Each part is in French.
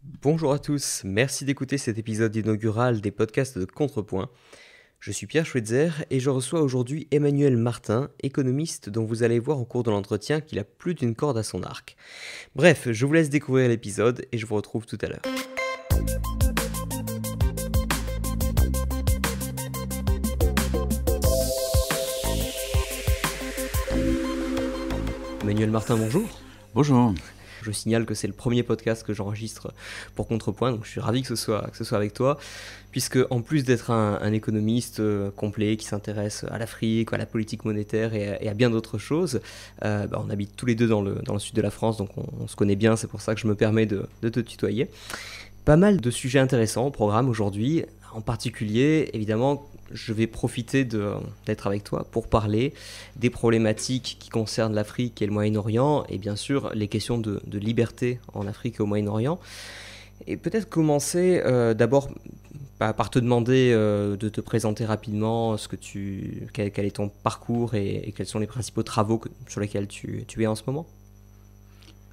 Bonjour à tous, merci d'écouter cet épisode inaugural des podcasts de Contrepoint. Je suis Pierre Schweitzer et je reçois aujourd'hui Emmanuel Martin, économiste dont vous allez voir au cours de l'entretien qu'il a plus d'une corde à son arc. Bref, je vous laisse découvrir l'épisode et je vous retrouve tout à l'heure. Emmanuel Martin, bonjour. Bonjour. Je signale que c'est le premier podcast que j'enregistre pour Contrepoint, donc je suis ravi que ce soit avec toi, puisque en plus d'être un économiste complet qui s'intéresse à l'Afrique, à la politique monétaire et à bien d'autres choses, on habite tous les deux dans le sud de la France, donc on se connaît bien, c'est pour ça que je me permets de te tutoyer. Pas mal de sujets intéressants au programme aujourd'hui, en particulier, évidemment, je vais profiter d'être avec toi pour parler des problématiques qui concernent l'Afrique et le Moyen-Orient, et bien sûr les questions de liberté en Afrique et au Moyen-Orient. Et peut-être commencer d'abord par te demander de te présenter rapidement quel est ton parcours et quels sont les principaux travaux sur lesquels tu es en ce moment.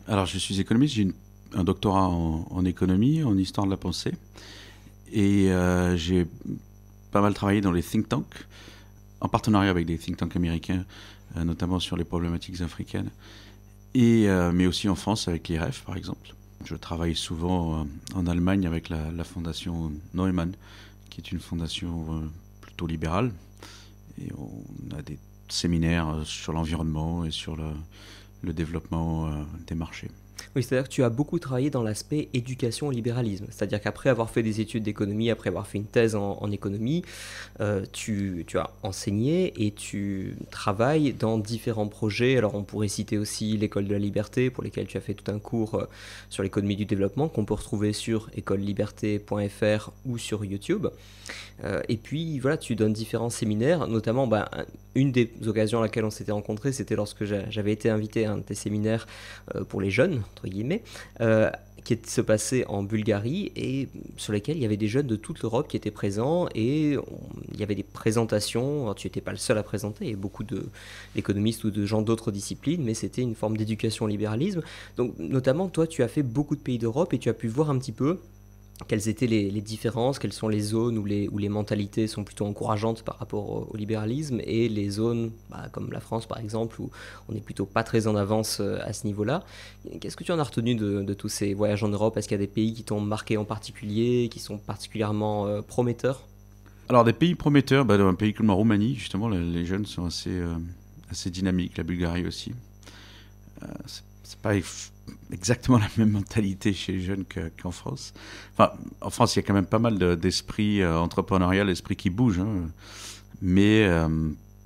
Alors, je suis économiste, j'ai un doctorat en économie, en histoire de la pensée, et j'ai pas mal travaillé dans les think tanks, en partenariat avec des think tanks américains, notamment sur les problématiques africaines, mais aussi en France avec l'IREF, par exemple. Je travaille souvent en Allemagne avec la fondation Neumann, qui est une fondation plutôt libérale, et on a des séminaires sur l'environnement et sur le développement des marchés. Oui, c'est-à-dire que tu as beaucoup travaillé dans l'aspect éducation et libéralisme. C'est-à-dire qu'après avoir fait des études d'économie, après avoir fait une thèse en économie, tu as enseigné et tu travailles dans différents projets. Alors on pourrait citer aussi l'École de la Liberté, pour lesquels tu as fait tout un cours sur l'économie du développement, qu'on peut retrouver sur écoleliberté.fr ou sur YouTube. Et puis voilà, tu donnes différents séminaires, notamment une des occasions à laquelle on s'était rencontrés, c'était lorsque j'avais été invité à un de tes séminaires pour les jeunes, entre guillemets, qui se passait en Bulgarie et sur lesquels il y avait des jeunes de toute l'Europe qui étaient présents et il y avait des présentations. Alors, tu n'étais pas le seul à présenter, il y avait beaucoup d'économistes ou de gens d'autres disciplines, mais c'était une forme d'éducation au libéralisme. Donc notamment, toi, tu as fait beaucoup de pays d'Europe et tu as pu voir un petit peu quelles étaient les différences, quelles sont les zones où les mentalités sont plutôt encourageantes par rapport au libéralisme et les zones comme la France par exemple où on n'est plutôt pas très en avance à ce niveau-là. Qu'est-ce que tu en as retenu de tous ces voyages en Europe? Est-ce qu'il y a des pays qui t'ont marqué en particulier, qui sont particulièrement prometteurs? Alors, des pays prometteurs, dans un pays comme la Roumanie, justement, les jeunes sont assez dynamiques, la Bulgarie aussi. C'est pas exactement la même mentalité chez les jeunes qu'en France. Enfin, en France, il y a quand même pas mal d'esprit entrepreneurial, d'esprit qui bouge. Hein. Mais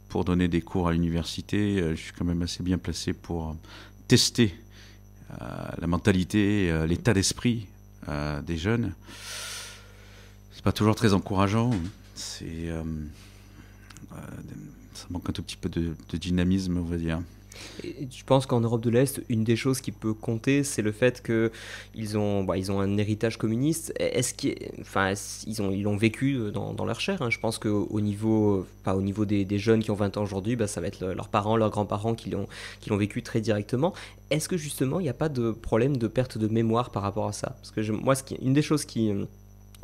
pour donner des cours à l'université, je suis quand même assez bien placé pour tester la mentalité, l'état d'esprit des jeunes. C'est pas toujours très encourageant. Ça manque un tout petit peu de dynamisme, on va dire. Et je pense qu'en Europe de l'Est, une des choses qui peut compter, c'est le fait qu'ils ont, ils ont un héritage communiste. Ils l'ont vécu dans leur chair. Hein. Je pense qu'au niveau, pas au niveau des jeunes qui ont 20 ans aujourd'hui, ça va être leurs parents, leurs grands-parents qui l'ont vécu très directement. Est-ce que justement, il n'y a pas de problème de perte de mémoire par rapport à ça? Parce que une des choses qui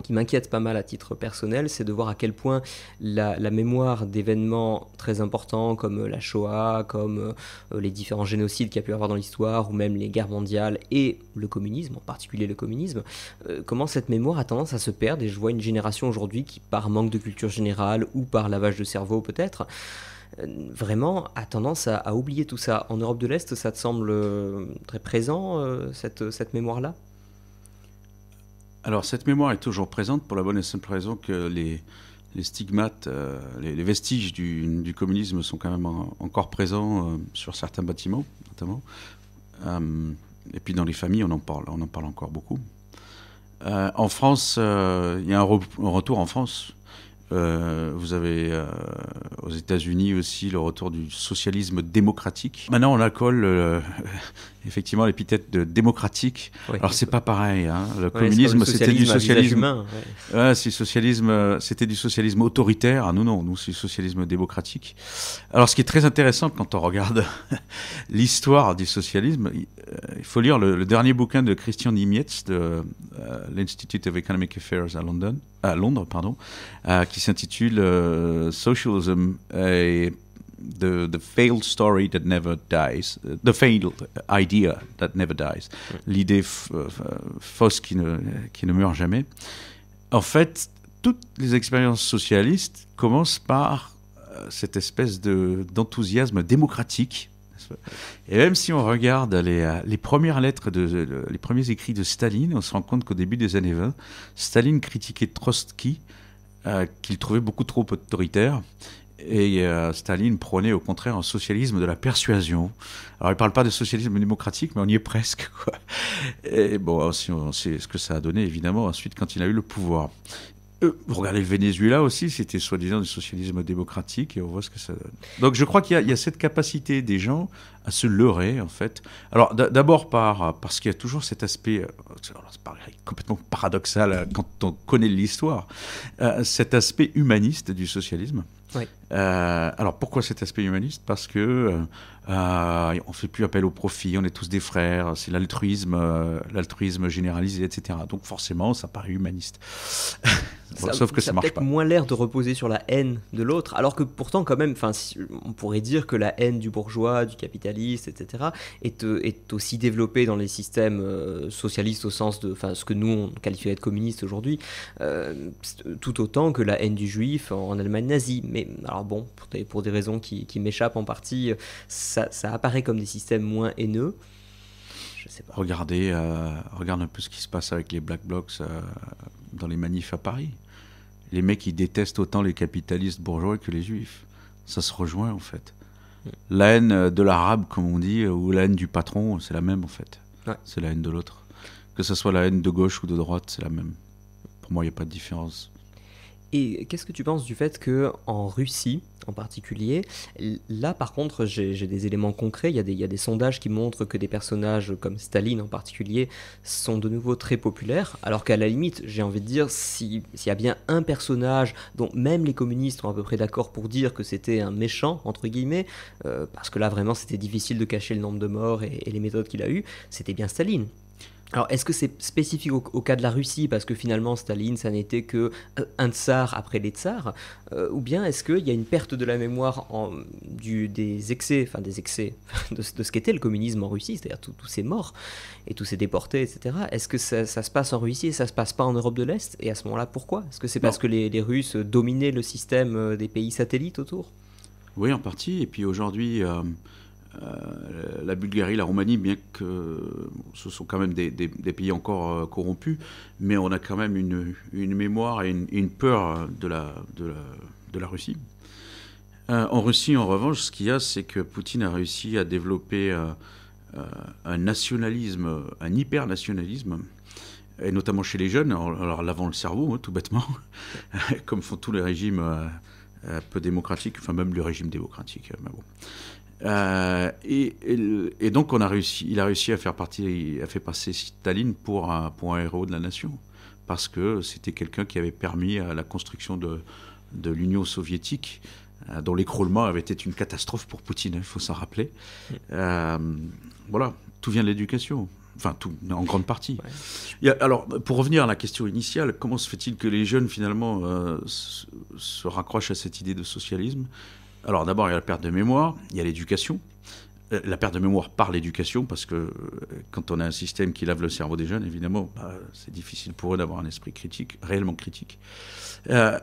m'inquiète pas mal à titre personnel, c'est de voir à quel point la mémoire d'événements très importants comme la Shoah, comme les différents génocides qu'il y a pu avoir dans l'histoire, ou même les guerres mondiales et le communisme, en particulier le communisme, comment cette mémoire a tendance à se perdre. Et je vois une génération aujourd'hui qui, par manque de culture générale ou par lavage de cerveau peut-être, vraiment a tendance à oublier tout ça. En Europe de l'Est, ça te semble très présent, cette mémoire-là? Alors, cette mémoire est toujours présente pour la bonne et simple raison que les stigmates, les vestiges du communisme sont quand même encore présents sur certains bâtiments, notamment. Et puis dans les familles, on en parle encore beaucoup. En France, il y a un retour en France Vous avez aux États-Unis aussi le retour du socialisme démocratique. Maintenant, on accole effectivement l'épithète de démocratique. Oui. Alors, c'est pas pareil. Hein. Le Ouais, communisme, c'était du socialisme humain. Ouais, c'était du socialisme autoritaire. Ah, nous, c'est du socialisme démocratique. Alors, ce qui est très intéressant quand on regarde l'histoire du socialisme, il faut lire le dernier bouquin de Christian Niemietz de l'Institute of Economic Affairs à Londres, qui s'intitule Socialism, the failed story that never dies, the failed idea that never dies, l'idée fausse qui ne meurt jamais. En fait, toutes les expériences socialistes commencent par cette espèce d'enthousiasme démocratique. Et même si on regarde les premières lettres, les premiers écrits de Staline, on se rend compte qu'au début des années 20, Staline critiquait Trotsky, qu'il trouvait beaucoup trop autoritaire. Et Staline prônait au contraire un socialisme de la persuasion. Alors il ne parle pas de socialisme démocratique, mais on y est presque, quoi. Et bon, aussi, on sait ce que ça a donné, évidemment, ensuite, quand il a eu le pouvoir. Vous regardez le Venezuela aussi, c'était soi-disant du socialisme démocratique, et on voit ce que ça donne. Donc je crois qu'il y a cette capacité des gens à se leurrer, en fait. Alors d'abord parce qu'il y a toujours cet aspect, c'est complètement paradoxal quand on connaît l'histoire, cet aspect humaniste du socialisme. Oui. Alors pourquoi cet aspect humaniste ? Parce que on fait plus appel au profit, on est tous des frères, c'est l'altruisme généralisé, etc. Donc forcément, ça paraît humaniste. Bon, sauf que ça marche pas. Ça a peut-être moins l'air de reposer sur la haine de l'autre, alors que pourtant quand même, on pourrait dire que la haine du bourgeois, du capitaliste, etc. est aussi développée dans les systèmes socialistes au sens de, ce que nous on qualifierait de communiste aujourd'hui, tout autant que la haine du juif en Allemagne nazie. Mais alors bon, pour des raisons qui m'échappent en partie, ça apparaît comme des systèmes moins haineux. Je sais pas. Regarde un peu ce qui se passe avec les Black Blocs dans les manifs à Paris. Les mecs, ils détestent autant les capitalistes bourgeois que les juifs. Ça se rejoint, en fait. La haine de l'arabe, comme on dit, ou la haine du patron, c'est la même, en fait. Ouais. C'est la haine de l'autre. Que ce soit la haine de gauche ou de droite, c'est la même. Pour moi, il n'y a pas de différence. Et qu'est-ce que tu penses du fait qu'en Russie, en particulier, là par contre j'ai des éléments concrets, il y a des sondages qui montrent que des personnages comme Staline en particulier sont de nouveau très populaires, alors qu'à la limite, j'ai envie de dire, s'il y a bien un personnage dont même les communistes sont à peu près d'accord pour dire que c'était un méchant, entre guillemets, parce que là vraiment c'était difficile de cacher le nombre de morts et les méthodes qu'il a eues, c'était bien Staline. Alors, est-ce que c'est spécifique au cas de la Russie, parce que finalement, Staline, ça n'était que un tsar après les tsars, ou bien est-ce qu'il y a une perte de la mémoire des excès de ce qu'était le communisme en Russie, c'est-à-dire tous ces morts et tous ces déportés, etc. Est-ce que ça se passe en Russie et ça se passe pas en Europe de l'Est ? Et à ce moment-là, pourquoi ? Est-ce que c'est parce que les Russes dominaient le système des pays satellites autour ? Oui, en partie. Et puis aujourd'hui... la Bulgarie, la Roumanie, bien que ce sont quand même des pays encore corrompus, mais on a quand même une mémoire et une peur de la Russie. En Russie, en revanche, ce qu'il y a, c'est que Poutine a réussi à développer un nationalisme, un hyper-nationalisme, et notamment chez les jeunes, en leur lavant le cerveau, tout bêtement, comme font tous les régimes peu démocratiques, enfin même le régime démocratique. Mais bon. Et donc il a réussi à faire passer Staline pour un héros de la nation, parce que c'était quelqu'un qui avait permis à la construction de l'Union soviétique, dont l'écroulement avait été une catastrophe pour Poutine, il faut s'en rappeler. Voilà, tout vient de l'éducation. Enfin, tout, en grande partie. Ouais. Alors, pour revenir à la question initiale, comment se fait-il que les jeunes, finalement, se raccrochent à cette idée de socialisme ? Alors d'abord, il y a la perte de mémoire, il y a l'éducation. La perte de mémoire par l'éducation, parce que quand on a un système qui lave le cerveau des jeunes, évidemment, c'est difficile pour eux d'avoir un esprit critique, réellement critique.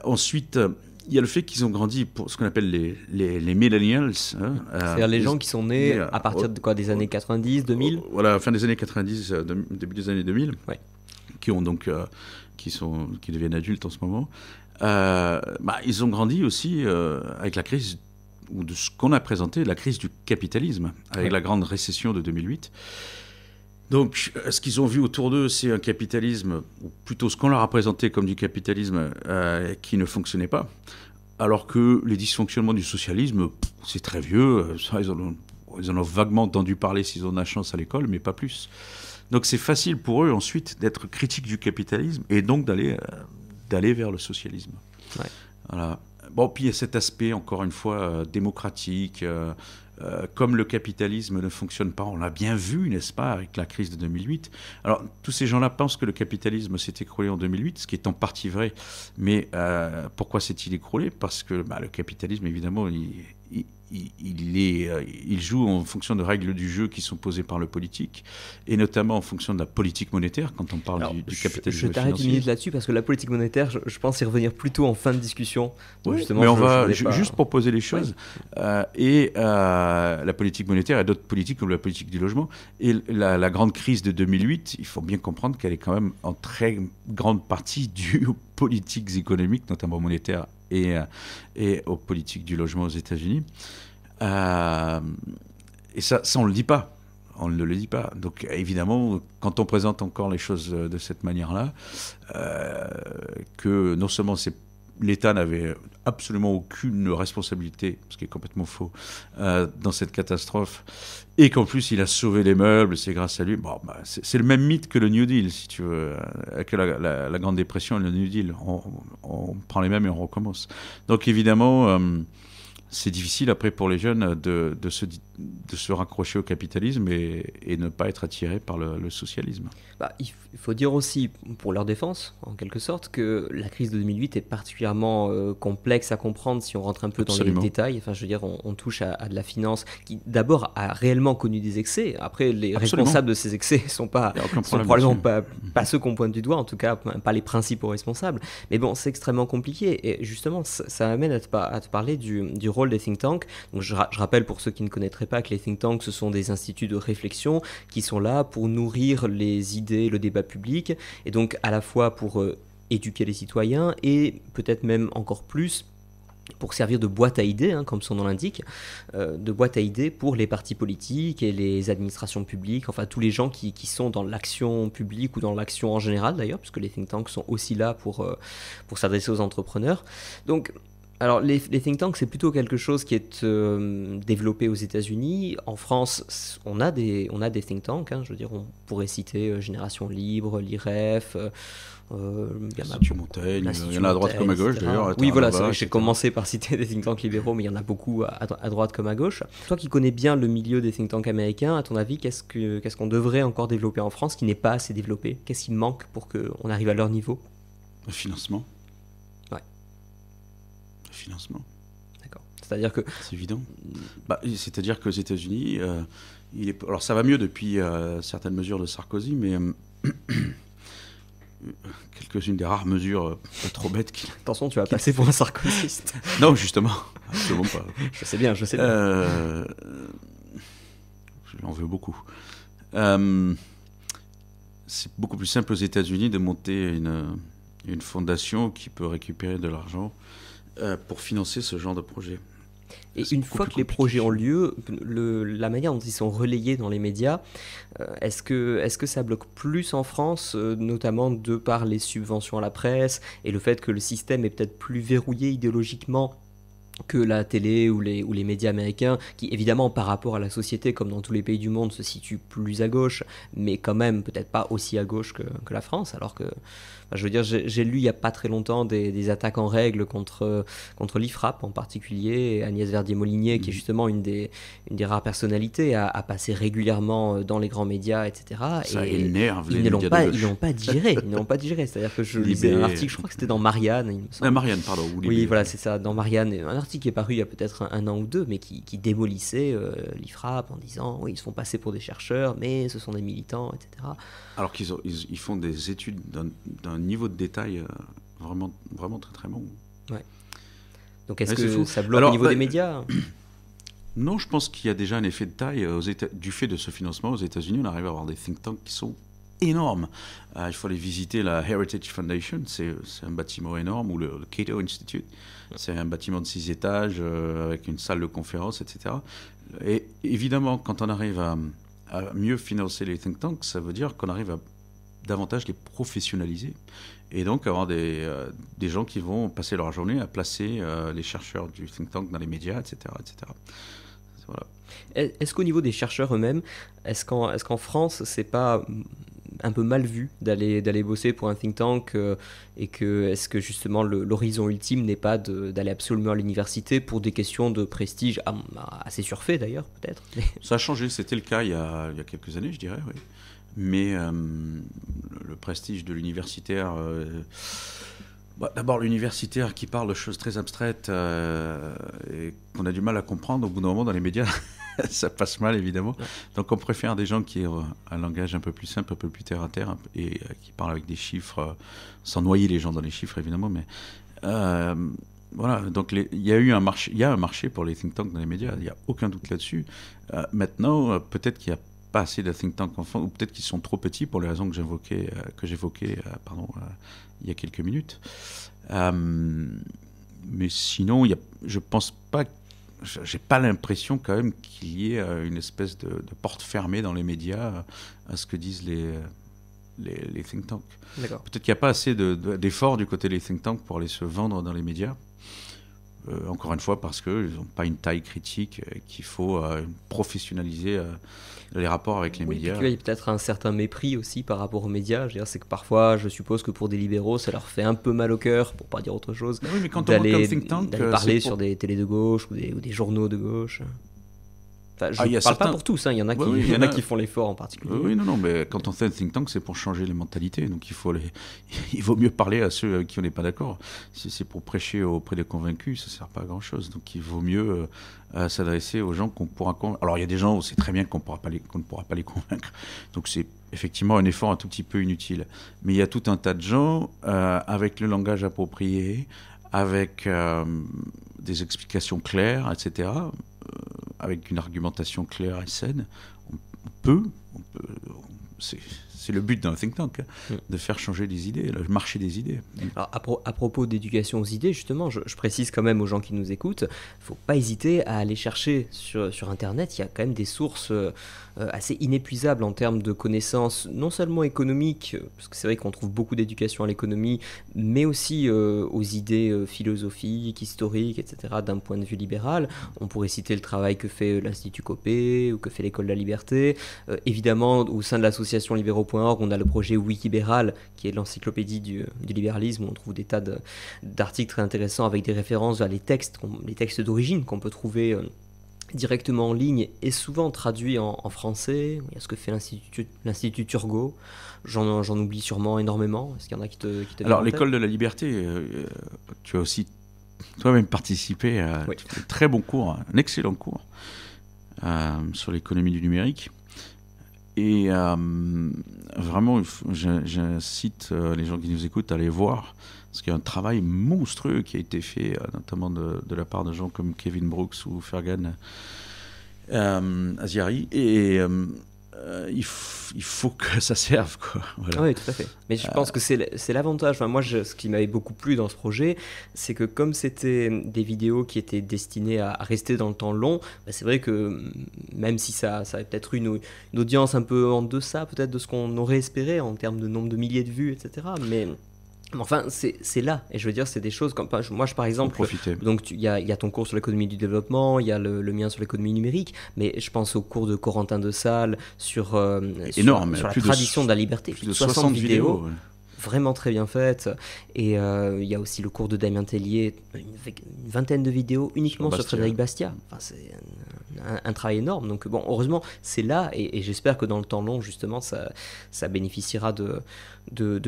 Ensuite, il y a le fait qu'ils ont grandi pour ce qu'on appelle les millennials. C'est-à-dire les gens qui sont nés à partir de quoi, des années 90, 2000 ? Voilà, fin des années 90, début des années 2000, ouais. Qui deviennent adultes en ce moment. Ils ont grandi aussi avec la crise, ou de ce qu'on a présenté, la crise du capitalisme, avec la grande récession de 2008. Donc, ce qu'ils ont vu autour d'eux, c'est un capitalisme, ou plutôt ce qu'on leur a présenté comme du capitalisme qui ne fonctionnait pas. Alors que les dysfonctionnements du socialisme, c'est très vieux. Ça, ils en ont vaguement entendu parler s'ils ont de la chance à l'école, mais pas plus. Donc c'est facile pour eux ensuite d'être critiques du capitalisme et donc d'aller vers le socialisme. Ouais. Voilà. Bon, puis il y a cet aspect, encore une fois, démocratique. Comme le capitalisme ne fonctionne pas, on l'a bien vu, n'est-ce pas, avec la crise de 2008. Alors, tous ces gens-là pensent que le capitalisme s'est écroulé en 2008, ce qui est en partie vrai. Mais pourquoi s'est-il écroulé ? Parce que le capitalisme, évidemment, il joue en fonction de règles du jeu qui sont posées par le politique, et notamment en fonction de la politique monétaire, quand on parle du capitalisme je t'arrête financier. une minute là-dessus, parce que la politique monétaire, je pense y revenir plutôt en fin de discussion. Donc Oui, justement, mais on va pas... juste pour poser les choses. Oui. La politique monétaire et d'autres politiques comme la politique du logement. Et la grande crise de 2008, il faut bien comprendre qu'elle est quand même en très grande partie due aux politiques économiques, notamment monétaires, et aux politiques du logement aux États-Unis. Et ça, on ne le dit pas. On ne le dit pas. Donc, évidemment, quand on présente encore les choses de cette manière-là, que non seulement l'État n'avait absolument aucune responsabilité, ce qui est complètement faux, dans cette catastrophe, et qu'en plus il a sauvé les meubles, c'est grâce à lui. Bon, c'est le même mythe que le New Deal, si tu veux, que la Grande Dépression et le New Deal. On prend les mêmes et on recommence. Donc évidemment, c'est difficile après pour les jeunes de se raccrocher au capitalisme et ne pas être attirés par le socialisme. Il faut dire aussi, pour leur défense, en quelque sorte, que la crise de 2008 est particulièrement complexe à comprendre si on rentre un peu Absolument. dans les détails. Enfin, je veux dire, on touche à de la finance qui, d'abord, a réellement connu des excès. Après, les Absolument. responsables de ces excès sont probablement pas ceux qu'on pointe du doigt, en tout cas, pas les principaux responsables. Mais bon, c'est extrêmement compliqué. Et justement, ça amène à te parler du rôle des think tanks. Donc, je rappelle pour ceux qui ne connaîtraient pas que les think tanks, ce sont des instituts de réflexion qui sont là pour nourrir les idées, le débat public, et donc à la fois pour éduquer les citoyens et peut-être même encore plus pour servir de boîte à idées, comme son nom l'indique, de boîte à idées pour les partis politiques et les administrations publiques, enfin tous les gens qui sont dans l'action publique ou dans l'action en général d'ailleurs, puisque les think tanks sont aussi là pour s'adresser aux entrepreneurs. Donc, alors les think tanks, c'est plutôt quelque chose qui est développé aux États-Unis. En France, on a des think tanks. Je veux dire, on pourrait citer Génération Libre, l'IREF. L'Institut Montaigne, il y en a à droite comme à gauche d'ailleurs. Oui, voilà, c'est vrai que j'ai commencé par citer des think tanks libéraux, mais il y en a beaucoup à droite comme à gauche. Toi qui connais bien le milieu des think tanks américains, à ton avis, qu'est-ce qu'on devrait encore développer en France qui n'est pas assez développé ? Qu'est-ce qui manque pour qu'on arrive à leur niveau ? Le financement. Ouais. Le financement. D'accord. C'est-à-dire que... C'est évident. C'est-à-dire qu'aux États-Unis, alors ça va mieux depuis certaines mesures de Sarkozy, mais quelques-unes des rares mesures pas trop bêtes. Attention, tu vas passer pour un sarkozyste. Non, justement, absolument pas. Je sais bien. Je l'en veux beaucoup. C'est beaucoup plus simple aux États-Unis de monter une fondation qui peut récupérer de l'argent pour financer ce genre de projet. Et une fois que les projets ont lieu, la manière dont ils sont relayés dans les médias, est-ce que ça bloque plus en France, notamment de par les subventions à la presse et le fait que le système est peut-être plus verrouillé idéologiquement que la télé ou les médias américains, qui évidemment par rapport à la société, comme dans tous les pays du monde, se situent plus à gauche, mais quand même peut-être pas aussi à gauche que la France, alors que... je veux dire, j'ai lu il n'y a pas très longtemps des attaques en règle contre l'IFRAP en particulier, Agnès Verdier-Molinier, qui est justement une des rares personnalités à passer régulièrement dans les grands médias, etc. Ça et énerve ils ne l'ont pas digéré. C'est-à-dire que je lisais un article, je crois que c'était dans Marianne, il me semble. Marianne, pardon. Oui, voilà, c'est ça, dans Marianne, un article qui est paru il y a peut-être un an ou deux, mais qui démolissait l'IFRAP en disant, oui, ils se font passer pour des chercheurs, mais ce sont des militants, etc. Alors qu'ils font des études d'un niveau de détail vraiment, vraiment très très bon. Ouais. Donc est-ce que ça bloque au niveau des médias ? Non, je pense qu'il y a déjà un effet de taille. Du fait de ce financement, aux États-Unis, on arrive à avoir des think tanks qui sont énormes. Il faut aller visiter la Heritage Foundation, c'est un bâtiment énorme, ou le Cato Institute, c'est un bâtiment de 6 étages avec une salle de conférence, etc. Et évidemment, quand on arrive à mieux financer les think tanks, ça veut dire qu'on arrive à davantage les professionnaliser et donc avoir des gens qui vont passer leur journée à placer les chercheurs du think tank dans les médias, etc. etc. Voilà. Est-ce qu'au niveau des chercheurs eux-mêmes, est-ce qu'en France, c'est pas un peu mal vu d'aller bosser pour un think tank et est-ce que justement l'horizon ultime n'est pas d'aller absolument à l'université pour des questions de prestige assez surfait d'ailleurs peut-être. Ça a changé, c'était le cas il y a quelques années je dirais, oui. Mais le prestige de l'universitaire, d'abord l'universitaire qui parle de choses très abstraites et qu'on a du mal à comprendre, au bout d'un moment dans les médias, ça passe mal évidemment. Ouais. Donc on préfère des gens qui ont un langage un peu plus simple, un peu plus terre à terre et qui parlent avec des chiffres, sans noyer les gens dans les chiffres évidemment. Mais voilà, donc il y a un marché pour les think tanks dans les médias, il n'y a aucun doute là-dessus. Maintenant, peut-être qu'il y a pas assez de think tanks enfants, ou peut-être qu'ils sont trop petits pour les raisons que j'évoquais il y a quelques minutes. Mais sinon, je pense pas, j'ai pas l'impression quand même qu'il y ait une espèce de porte fermée dans les médias à ce que disent les think tanks. D'accord. Peut-être qu'il n'y a pas assez d'efforts du côté des think tanks pour aller se vendre dans les médias. Encore une fois, parce qu'ils n'ont pas une taille critique, qu'il faut professionnaliser les rapports avec les médias. Il y a peut-être un certain mépris aussi par rapport aux médias. Je veux dire, c'est que parfois, je suppose que pour des libéraux, ça leur fait un peu mal au cœur, pour pas dire autre chose, oui, mais quand d'aller parler sur des télés de gauche ou des journaux de gauche. Enfin, je ne parle pas pour tous, hein. Il y en a qui font l'effort en particulier. Oui, non, mais quand on fait un think tank, c'est pour changer les mentalités. Donc il vaut mieux parler à ceux qui on n'est pas d'accord. Si c'est pour prêcher auprès des convaincus, ça ne sert pas à grand-chose. Donc il vaut mieux s'adresser aux gens qu'on pourra convaincre. Alors il y a des gens où c'est très bien qu'on ne pourra pas les convaincre. Donc c'est effectivement un effort un tout petit peu inutile. Mais il y a tout un tas de gens avec le langage approprié, avec des explications claires, etc., avec une argumentation claire et saine, on peut c'est le but d'un think tank, de faire changer des idées, le marché des idées. Alors, à propos d'éducation aux idées, justement, je précise quand même aux gens qui nous écoutent, il ne faut pas hésiter à aller chercher sur Internet. Il y a quand même des sources assez inépuisables en termes de connaissances, non seulement économiques, parce que c'est vrai qu'on trouve beaucoup d'éducation à l'économie, mais aussi aux idées philosophiques, historiques, etc., d'un point de vue libéral. On pourrait citer le travail que fait l'Institut Copé ou que fait l'École de la Liberté. Évidemment, au sein de l'association libéraux.org, on a le projet Wikibéral, qui est l'encyclopédie du libéralisme, où on trouve des tas d'articles très intéressants avec des références vers les textes d'origine qu'on peut trouver directement en ligne et souvent traduits en français. Il y a ce que fait l'Institut Turgot. J'en oublie sûrement énormément. Est-ce qu'il y en a qui te Alors, l'École de la Liberté, tu as aussi toi-même participé à un très bon cours, un excellent cours sur l'économie du numérique. Et vraiment, j'incite les gens qui nous écoutent à aller voir, parce qu'il y a un travail monstrueux qui a été fait, notamment de la part de gens comme Kevin Brooks ou Fergan Aziari. Et il faut que ça serve, quoi. Voilà. Oui, tout à fait. Mais je pense que c'est l'avantage. Enfin, moi, ce qui m'avait beaucoup plu dans ce projet, c'est que comme c'était des vidéos qui étaient destinées à rester dans le temps long, c'est vrai que même si ça avait peut-être une audience un peu en deçà peut-être de ce qu'on aurait espéré en termes de nombre de milliers de vues, etc. Mais enfin, c'est là. Et je veux dire, c'est des choses comme... Moi, par exemple... Donc, il y a ton cours sur l'économie du développement, il y a le mien sur l'économie numérique, mais je pense au cours de Corentin de Sales sur la tradition de la liberté. Plus de 60 vidéos. Ouais. Vraiment très bien faites. Et il y a aussi le cours de Damien Tellier, une vingtaine de vidéos uniquement sur Frédéric Bastiat. Enfin, c'est un travail énorme. Donc bon, heureusement, c'est là, et j'espère que dans le temps long, justement, ça bénéficiera de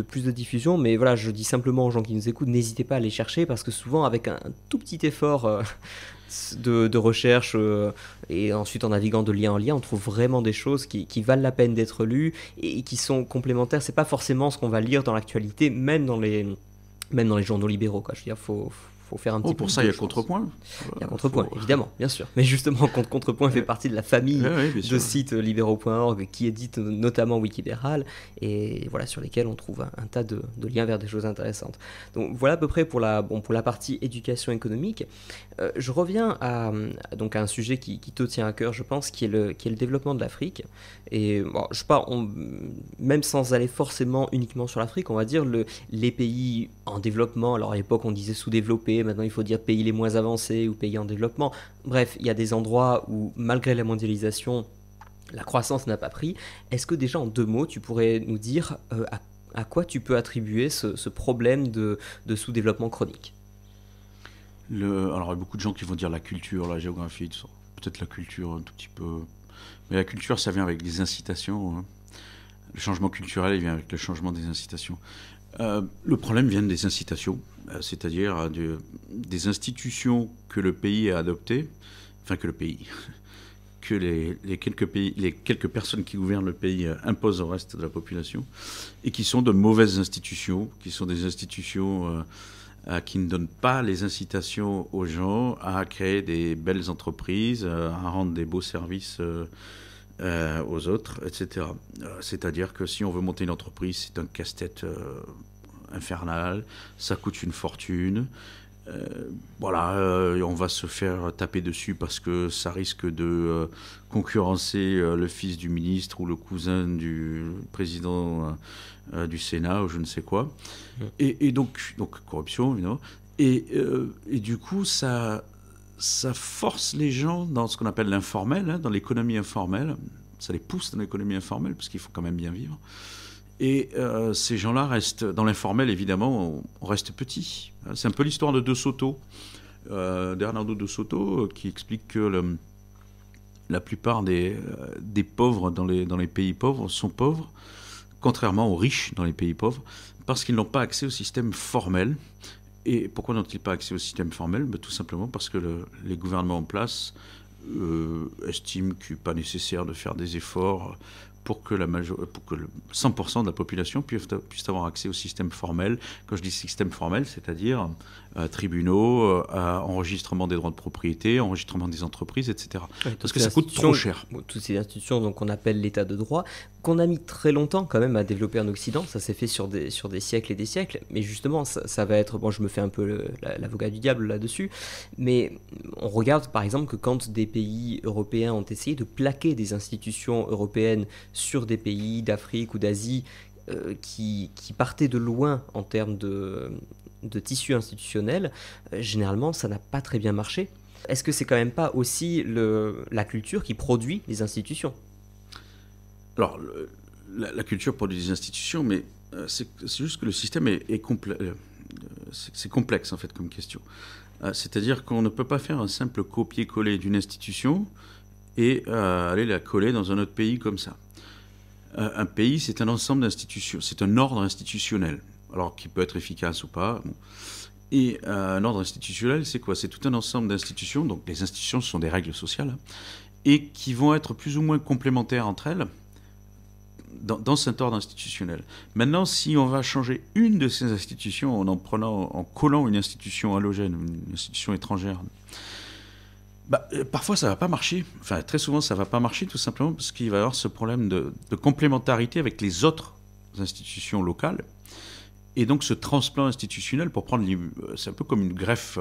plus de diffusion. Mais voilà, je dis simplement aux gens qui nous écoutent, n'hésitez pas à aller chercher, parce que souvent, avec un tout petit effort de recherche et ensuite en naviguant de lien en lien, on trouve vraiment des choses qui valent la peine d'être lues et qui sont complémentaires. C'est pas forcément ce qu'on va lire dans l'actualité, même dans les journaux libéraux, quoi. Je veux dire, faut faut faire un petit peu. Pour ça, il y a Contrepoint. Il y a Contrepoint, évidemment, bien sûr. Mais justement, Contrepoint fait partie de la famille de sites libéraux.org qui éditent notamment Wikibéral et voilà, sur lesquels on trouve un tas de liens vers des choses intéressantes. Donc voilà à peu près pour la partie éducation économique. Je reviens à un sujet qui te tient à cœur, je pense, qui est le développement de l'Afrique. Et bon, je sais pas, même sans aller forcément uniquement sur l'Afrique, on va dire les pays en développement. Alors à l'époque, on disait sous-développés, maintenant il faut dire pays les moins avancés ou pays en développement. Bref, il y a des endroits où, malgré la mondialisation, la croissance n'a pas pris. Est-ce que déjà en 2 mots, tu pourrais nous dire à quoi tu peux attribuer ce problème de sous-développement chronique ? Alors, il y a beaucoup de gens qui vont dire la culture, la géographie, peut-être la culture un tout petit peu. Mais la culture, ça vient avec des incitations. Hein. Le changement culturel, il vient avec le changement des incitations. Le problème vient des incitations, c'est-à-dire des institutions que le pays a adoptées, que les quelques personnes qui gouvernent le pays imposent au reste de la population, et qui sont de mauvaises institutions, qui sont des institutions qui ne donnent pas les incitations aux gens à créer des belles entreprises, à rendre des beaux services aux autres, etc. C'est-à-dire que si on veut monter une entreprise, c'est un casse-tête infernal, ça coûte une fortune. On va se faire taper dessus parce que ça risque de concurrencer le fils du ministre ou le cousin du président du Sénat ou je ne sais quoi. Et donc corruption, évidemment. Et du coup, ça force les gens dans ce qu'on appelle l'informel, dans l'économie informelle. Ça les pousse dans l'économie informelle parce qu'il faut quand même bien vivre. Et ces gens-là restent dans l'informel, évidemment, on reste petit. C'est un peu l'histoire de De Soto, Bernardo De Soto, qui explique que la plupart des pauvres dans les pays pauvres sont pauvres, contrairement aux riches dans les pays pauvres, parce qu'ils n'ont pas accès au système formel. Et pourquoi n'ont-ils pas accès au système formel ? Tout simplement parce que les gouvernements en place estiment qu'il n'est pas nécessaire de faire des efforts pour que 100% de la population puisse avoir accès au système formel. Quand je dis système formel, c'est-à-dire tribunaux, enregistrement des droits de propriété, enregistrement des entreprises, etc. Ouais, parce que ça coûte trop cher. Toutes ces institutions qu'on appelle l'état de droit, qu'on a mis très longtemps quand même à développer en Occident, ça s'est fait sur des siècles et des siècles, mais justement ça va être, bon je me fais un peu l'avocat du diable là-dessus, mais on regarde par exemple que quand des pays européens ont essayé de plaquer des institutions européennes sur des pays d'Afrique ou d'Asie qui partaient de loin en termes de tissu institutionnel, généralement ça n'a pas très bien marché. Est-ce que c'est quand même pas aussi la culture qui produit les institutions ? Alors, la culture produit des institutions, mais c'est juste que le système c'est complexe en fait comme question. C'est-à-dire qu'on ne peut pas faire un simple copier-coller d'une institution et aller la coller dans un autre pays comme ça. Un pays, c'est un ensemble d'institutions, c'est un ordre institutionnel, alors qui peut être efficace ou pas. Bon. Et un ordre institutionnel, c'est quoi ? C'est tout un ensemble d'institutions, donc les institutions sont des règles sociales, et qui vont être plus ou moins complémentaires entre elles dans cet ordre institutionnel. Maintenant, si on va changer une de ces institutions en collant une institution halogène, une institution étrangère, parfois ça ne va pas marcher. Enfin, très souvent ça ne va pas marcher tout simplement parce qu'il va y avoir ce problème de complémentarité avec les autres institutions locales. Et donc ce transplant institutionnel, c'est un peu comme une greffe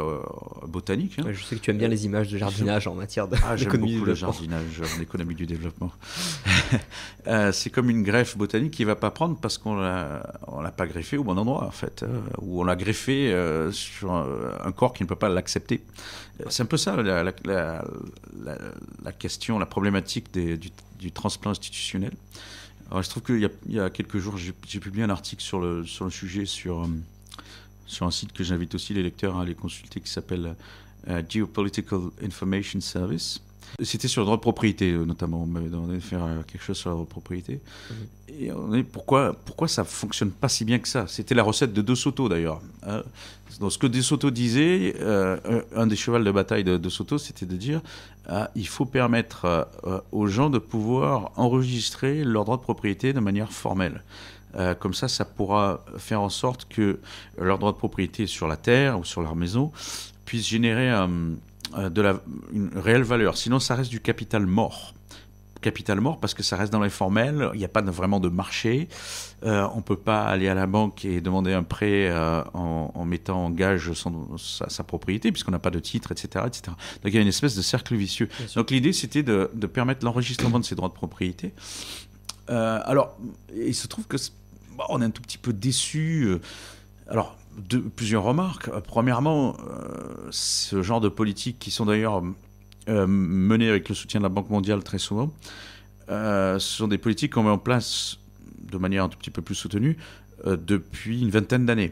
botanique. Hein. Ouais, je sais que tu aimes bien les images de jardinage en matière d'économie. J'aime beaucoup le jardinage en économie du développement. C'est comme une greffe botanique qui ne va pas prendre parce qu'on l'a pas greffé au bon endroit, en fait. Ou on l'a greffé sur un corps qui ne peut pas l'accepter. C'est un peu ça la question, la problématique du transplant institutionnel. Alors, je trouve qu'il y a quelques jours, j'ai publié un article sur le sujet sur un site que j'invite aussi les lecteurs à aller consulter qui s'appelle Geopolitical Information Service. C'était sur le droit de propriété, notamment. On m'avait demandé de faire quelque chose sur le droit de propriété. Et pourquoi ça ne fonctionne pas si bien que ça ? C'était la recette de De Soto, d'ailleurs. Donc, ce que De Soto disait, un des chevals de bataille de De Soto, c'était de dire il faut permettre aux gens de pouvoir enregistrer leur droit de propriété de manière formelle. Comme ça pourra faire en sorte que leur droit de propriété sur la terre ou sur leur maison puisse générer une réelle valeur. Sinon, ça reste du capital mort. Capital mort parce que ça reste dans l'informel, il n'y a pas vraiment de marché, on ne peut pas aller à la banque et demander un prêt en mettant en gage sa propriété puisqu'on n'a pas de titre, etc., etc. Donc il y a une espèce de cercle vicieux. Donc l'idée c'était de permettre l'enregistrement de ces droits de propriété. Alors il se trouve que on est un tout petit peu déçus. Alors plusieurs remarques. Premièrement, ce genre de politiques qui sont d'ailleurs menées avec le soutien de la Banque mondiale très souvent, ce sont des politiques qu'on met en place de manière un tout petit peu plus soutenue depuis une vingtaine d'années.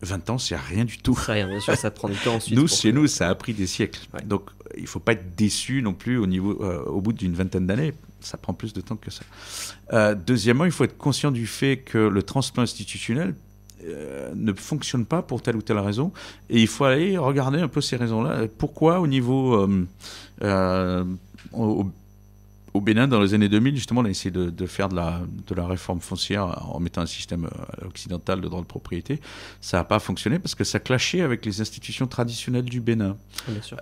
20 ans, c'est rien du tout. C'est rien, bien sûr, ça prend du temps ensuite. Chez nous, ça a pris des siècles. Ouais. Donc, il ne faut pas être déçu non plus au bout d'une vingtaine d'années. Ça prend plus de temps que ça. Deuxièmement, il faut être conscient du fait que le transplant institutionnel ne fonctionne pas pour telle ou telle raison, et il faut aller regarder un peu ces raisons-là. Pourquoi au niveau au Bénin, dans les années 2000, justement, on a essayé de faire de la réforme foncière en mettant un système occidental de droit de propriété. Ça n'a pas fonctionné parce que ça clashait avec les institutions traditionnelles du Bénin. Bien sûr.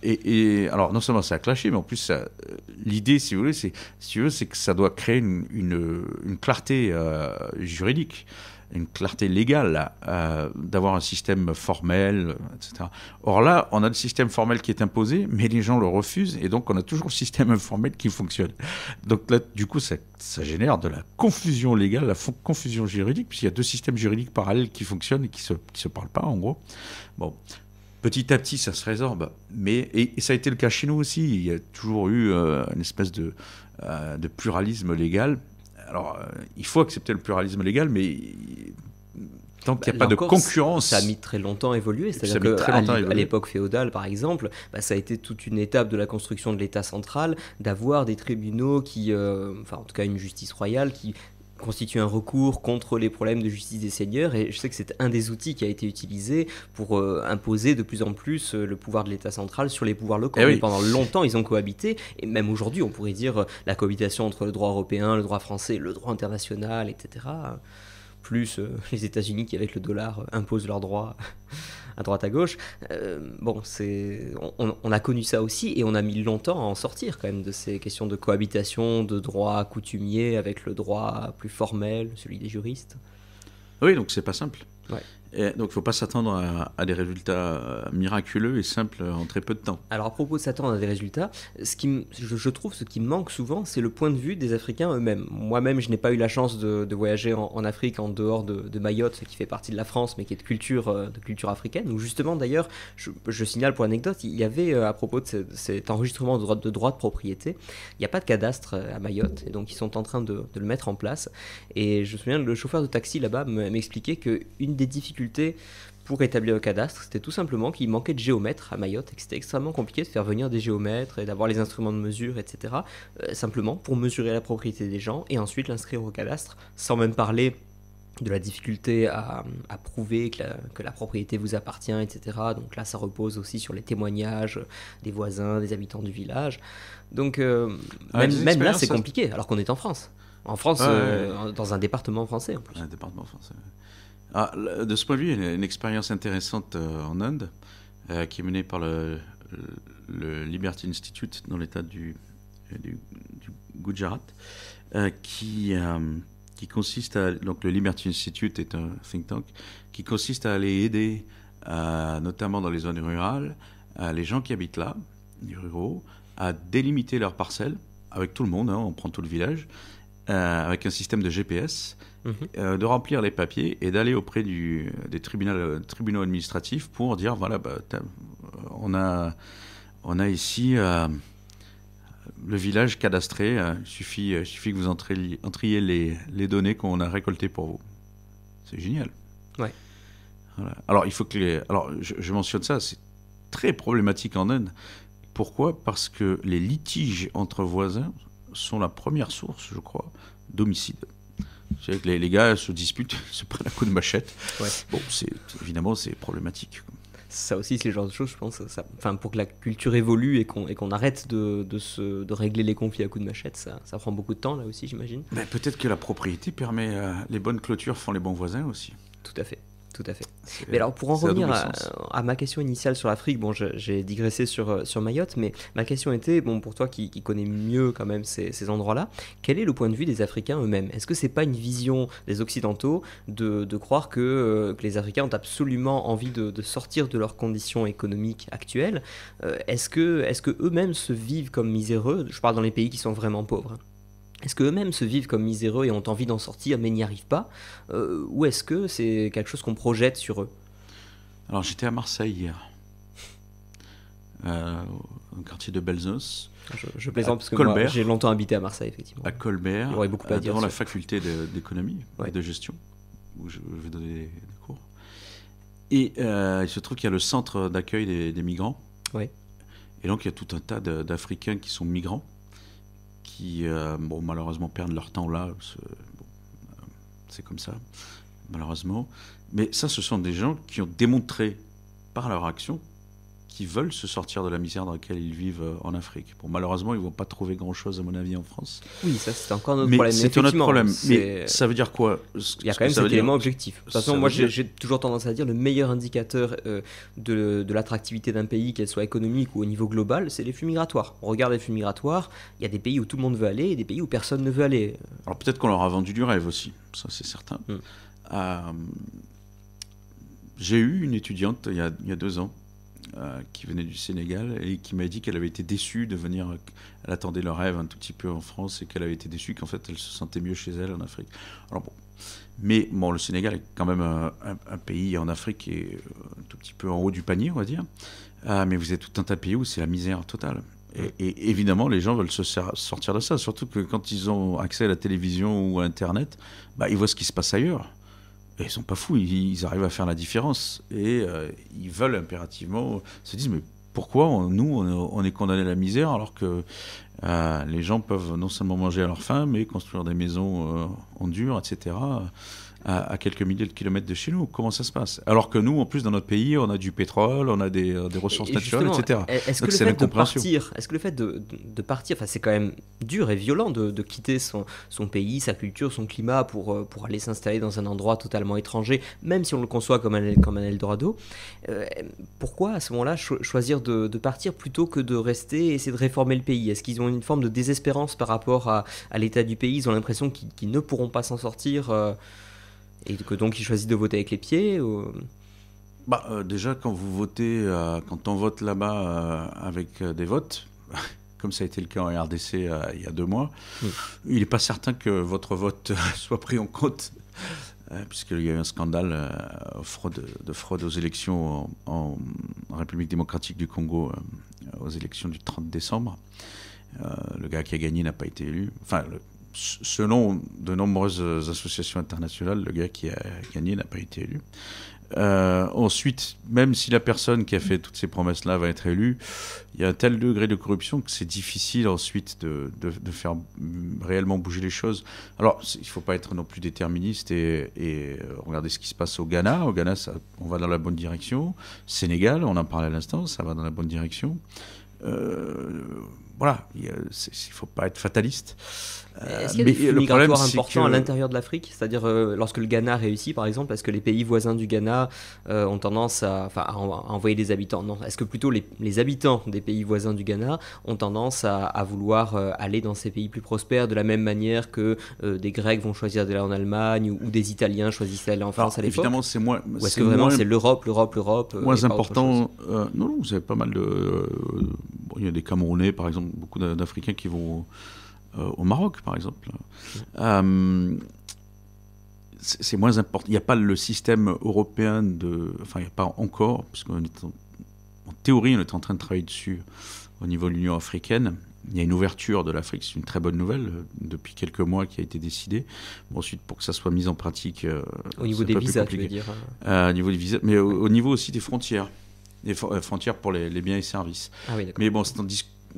Et alors, non seulement ça a clashé, mais en plus, l'idée, si vous voulez, c'est que ça doit créer une clarté juridique, une clarté légale, d'avoir un système formel, etc. Or là, on a le système formel qui est imposé, mais les gens le refusent, et donc on a toujours le système informel qui fonctionne. Donc là, du coup, ça génère de la confusion légale, la confusion juridique, puisqu'il y a deux systèmes juridiques parallèles qui fonctionnent et qui se parlent pas, en gros. Bon. Petit à petit, ça se résorbe, et ça a été le cas chez nous aussi. Il y a toujours eu une espèce de pluralisme légal. Alors, il faut accepter le pluralisme légal, mais tant qu'il n'y a pas de concurrence... Ça a mis très longtemps à évoluer. C'est-à-dire qu'à l'époque féodale, par exemple, ça a été toute une étape de la construction de l'État central, d'avoir des tribunaux enfin en tout cas une justice royale qui constitue un recours contre les problèmes de justice des seigneurs, et je sais que c'est un des outils qui a été utilisé pour imposer de plus en plus le pouvoir de l'État central sur les pouvoirs locaux. Mais pendant longtemps, ils ont cohabité, et même aujourd'hui, on pourrait dire la cohabitation entre le droit européen, le droit français, le droit international, etc., plus les États-Unis qui, avec le dollar, imposent leurs droits à droite à gauche. On a connu ça aussi, et on a mis longtemps à en sortir quand même de ces questions de cohabitation, de droit coutumier avec le droit plus formel, celui des juristes. Oui, donc c'est pas simple. Ouais. Et donc il ne faut pas s'attendre à des résultats miraculeux et simples en très peu de temps. Alors à propos de s'attendre à des résultats, je trouve ce qui manque souvent, c'est le point de vue des Africains eux-mêmes. Moi-même, je n'ai pas eu la chance de voyager en Afrique en dehors de Mayotte, qui fait partie de la France, mais qui est de culture africaine, où justement d'ailleurs, je signale pour l'anecdote, il y avait à propos de cet enregistrement de droit de propriété, il n'y a pas de cadastre à Mayotte, et donc ils sont en train de le mettre en place. Et je me souviens, le chauffeur de taxi là-bas m'expliquait qu'une des difficultés pour établir le cadastre, c'était tout simplement qu'il manquait de géomètres à Mayotte, et que c'était extrêmement compliqué de faire venir des géomètres et d'avoir les instruments de mesure, etc., simplement pour mesurer la propriété des gens et ensuite l'inscrire au cadastre, sans même parler de la difficulté à prouver que la propriété vous appartient, etc. Donc là, ça repose aussi sur les témoignages des voisins, des habitants du village. Donc même là, c'est compliqué, alors qu'on est en France. En France, dans un département français en plus. Un département français. De ce point de vue, il y a une expérience intéressante en Inde qui est menée par le Liberty Institute dans l'état du Gujarat, qui consiste à... Donc le Liberty Institute est un think tank qui consiste à aller aider, notamment dans les zones rurales, les gens qui habitent là, les ruraux, à délimiter leurs parcelles avec tout le monde, on prend tout le village, avec un système de GPS, de remplir les papiers et d'aller auprès des tribunaux administratifs pour dire voilà, on a ici le village cadastré, il suffit que vous entriez les données qu'on a récoltées pour vous. C'est génial. Ouais. Voilà. Alors, je mentionne ça, c'est très problématique en Inde. Pourquoi ? Parce que les litiges entre voisins sont la première source, je crois, d'homicide. C'est que les gars se disputent, se prennent un coup de machette. Ouais. Bon, évidemment, c'est problématique. Ça aussi, c'est le genre de choses, je pense, enfin, pour que la culture évolue et qu'on arrête de régler les conflits à coups de machette, ça prend beaucoup de temps, là aussi, j'imagine. Mais peut-être que la propriété permet... les bonnes clôtures font les bons voisins aussi. Tout à fait. Tout à fait. Mais alors, pour en revenir à ma question initiale sur l'Afrique, bon, j'ai digressé sur Mayotte, mais ma question était, bon, pour toi qui connais mieux quand même ces endroits-là, quel est le point de vue des Africains eux-mêmes? Est-ce que c'est pas une vision des Occidentaux de croire que les Africains ont absolument envie de sortir de leurs conditions économiques actuelles? Est-ce que eux-mêmes se vivent comme miséreux? Je parle dans les pays qui sont vraiment pauvres. Est-ce qu'eux-mêmes se vivent comme miséreux et ont envie d'en sortir mais n'y arrivent pas? Ou est-ce que c'est quelque chose qu'on projette sur eux? Alors j'étais à Marseille hier, au quartier de Belzos. Je plaisante parce que Colbert, moi j'ai longtemps habité à Marseille, effectivement. À Colbert, il y aurait beaucoup à dire devant la sur... faculté d'économie Ouais. et de gestion, où je vais donner des cours. Et il se trouve qu'il y a le centre d'accueil des migrants. Ouais. Et donc il y a tout un tas d'Africains qui sont migrants, qui bon, malheureusement perdent leur temps là. C'est comme ça, malheureusement. Mais ça, ce sont des gens qui ont démontré par leur action qu'ils veulent se sortir de la misère dans laquelle ils vivent en Afrique. Bon, malheureusement, ils ne vont pas trouver grand-chose, à mon avis, en France. Oui, ça c'est encore notre mais problème. C'est un autre problème. Mais ça veut dire quoi? Il y a quand même cet élément objectif. De toute façon, moi j'ai toujours tendance à dire le meilleur indicateur de l'attractivité d'un pays, qu'elle soit économique ou au niveau global, c'est les flux migratoires. On regarde les flux migratoires, il y a des pays où tout le monde veut aller et des pays où personne ne veut aller. Alors peut-être qu'on leur a vendu du rêve aussi, ça c'est certain. J'ai eu une étudiante il y a 2 ans qui venait du Sénégal et qui m'a dit qu'elle avait été déçue de venir. Elle attendait le rêve un tout petit peu en France et qu'elle avait été déçue qu'en fait elle se sentait mieux chez elle en Afrique. Alors bon, mais bon, le Sénégal est quand même un pays en Afrique qui est un tout petit peu en haut du panier, on va dire. Mais vous avez tout un tas de pays où c'est la misère totale. Et évidemment, les gens veulent se sortir de ça, surtout que quand ils ont accès à la télévision ou à Internet, bah, ils voient ce qui se passe ailleurs. Et ils sont pas fous, ils arrivent à faire la différence. Et ils veulent impérativement se dire, mais pourquoi on est condamné à la misère alors que les gens peuvent non seulement manger à leur faim, mais construire des maisons en dur, etc., à quelques milliers de kilomètres de chez nous. Comment ça se passe? Alors que nous, en plus, dans notre pays, on a du pétrole, on a des ressources naturelles, etc. Est-ce que, le fait de partir, enfin, c'est quand même dur et violent de quitter son pays, sa culture, son climat pour aller s'installer dans un endroit totalement étranger, même si on le conçoit comme un Eldorado. Pourquoi, à ce moment-là, choisir de partir plutôt que de rester et essayer de réformer le pays? Est-ce qu'ils ont une forme de désespérance par rapport à l'état du pays? Ils ont l'impression qu'ils ne pourront pas s'en sortir et que donc ils choisissent de voter avec les pieds ou... Déjà, quand vous votez, quand on vote là-bas avec des votes, comme ça a été le cas en RDC il y a 2 mois, il n'est pas certain que votre vote soit pris en compte, puisqu'il y a eu un scandale de fraude aux élections en République démocratique du Congo, aux élections du 30 décembre. Le gars qui a gagné n'a pas été élu. Enfin, selon de nombreuses associations internationales, le gars qui a gagné n'a pas été élu. Ensuite, même si la personne qui a fait toutes ces promesses-là va être élue, il y a un tel degré de corruption que c'est difficile ensuite de faire réellement bouger les choses. Alors, il ne faut pas être non plus déterministe et regarder ce qui se passe au Ghana. Au Ghana, on va dans la bonne direction. Sénégal, on en parlait à l'instant, ça va dans la bonne direction. Voilà, il ne faut pas être fataliste. Est-ce qu'il y a des flux migratoires importants à l'intérieur de l'Afrique? C'est-à-dire, lorsque le Ghana réussit, par exemple, est-ce que les pays voisins du Ghana ont tendance à envoyer des habitants? Non. Est-ce que plutôt les habitants des pays voisins du Ghana ont tendance à vouloir aller dans ces pays plus prospères de la même manière que des Grecs vont choisir d'aller en Allemagne ou des Italiens choisissent d'aller en France à l'époque? Évidemment, c'est moins... Ou est-ce que vraiment c'est l'Europe moins important. Non, vous avez pas mal de... il y a des Camerounais, par exemple, beaucoup d'Africains qui vont... au Maroc, par exemple. C'est moins important. Il n'y a pas le système européen Enfin, il n'y a pas encore, parce qu'en théorie, on est en train de travailler dessus au niveau de l'Union africaine. Il y a une ouverture de l'Afrique, c'est une très bonne nouvelle, depuis quelques mois qui a été décidée. Bon, ensuite, pour que ça soit mis en pratique... au niveau des visas, tu veux dire au niveau des visas, mais au niveau aussi des frontières. Les frontières pour les biens et services. Ah oui, d'accord. Mais bon,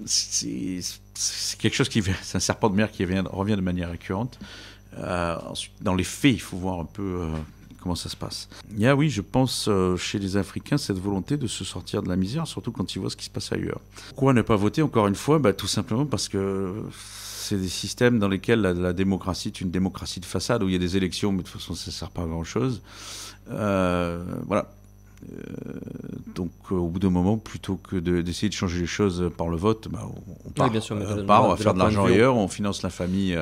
c'est quelque chose c'est un serpent de mer qui revient de manière récurrente. Ensuite, dans les faits, il faut voir un peu comment ça se passe. Il y a, oui, je pense, chez les Africains, cette volonté de se sortir de la misère, surtout quand ils voient ce qui se passe ailleurs. Pourquoi ne pas voter, encore une fois? Tout simplement parce que c'est des systèmes dans lesquels la démocratie est une démocratie de façade, où il y a des élections, mais de toute façon, ça ne sert pas à grand-chose. Voilà. Donc, au bout d'un moment, plutôt que d'essayer de changer les choses par le vote, on part. Oui, bien sûr, On va faire de l'argent ailleurs, on finance la famille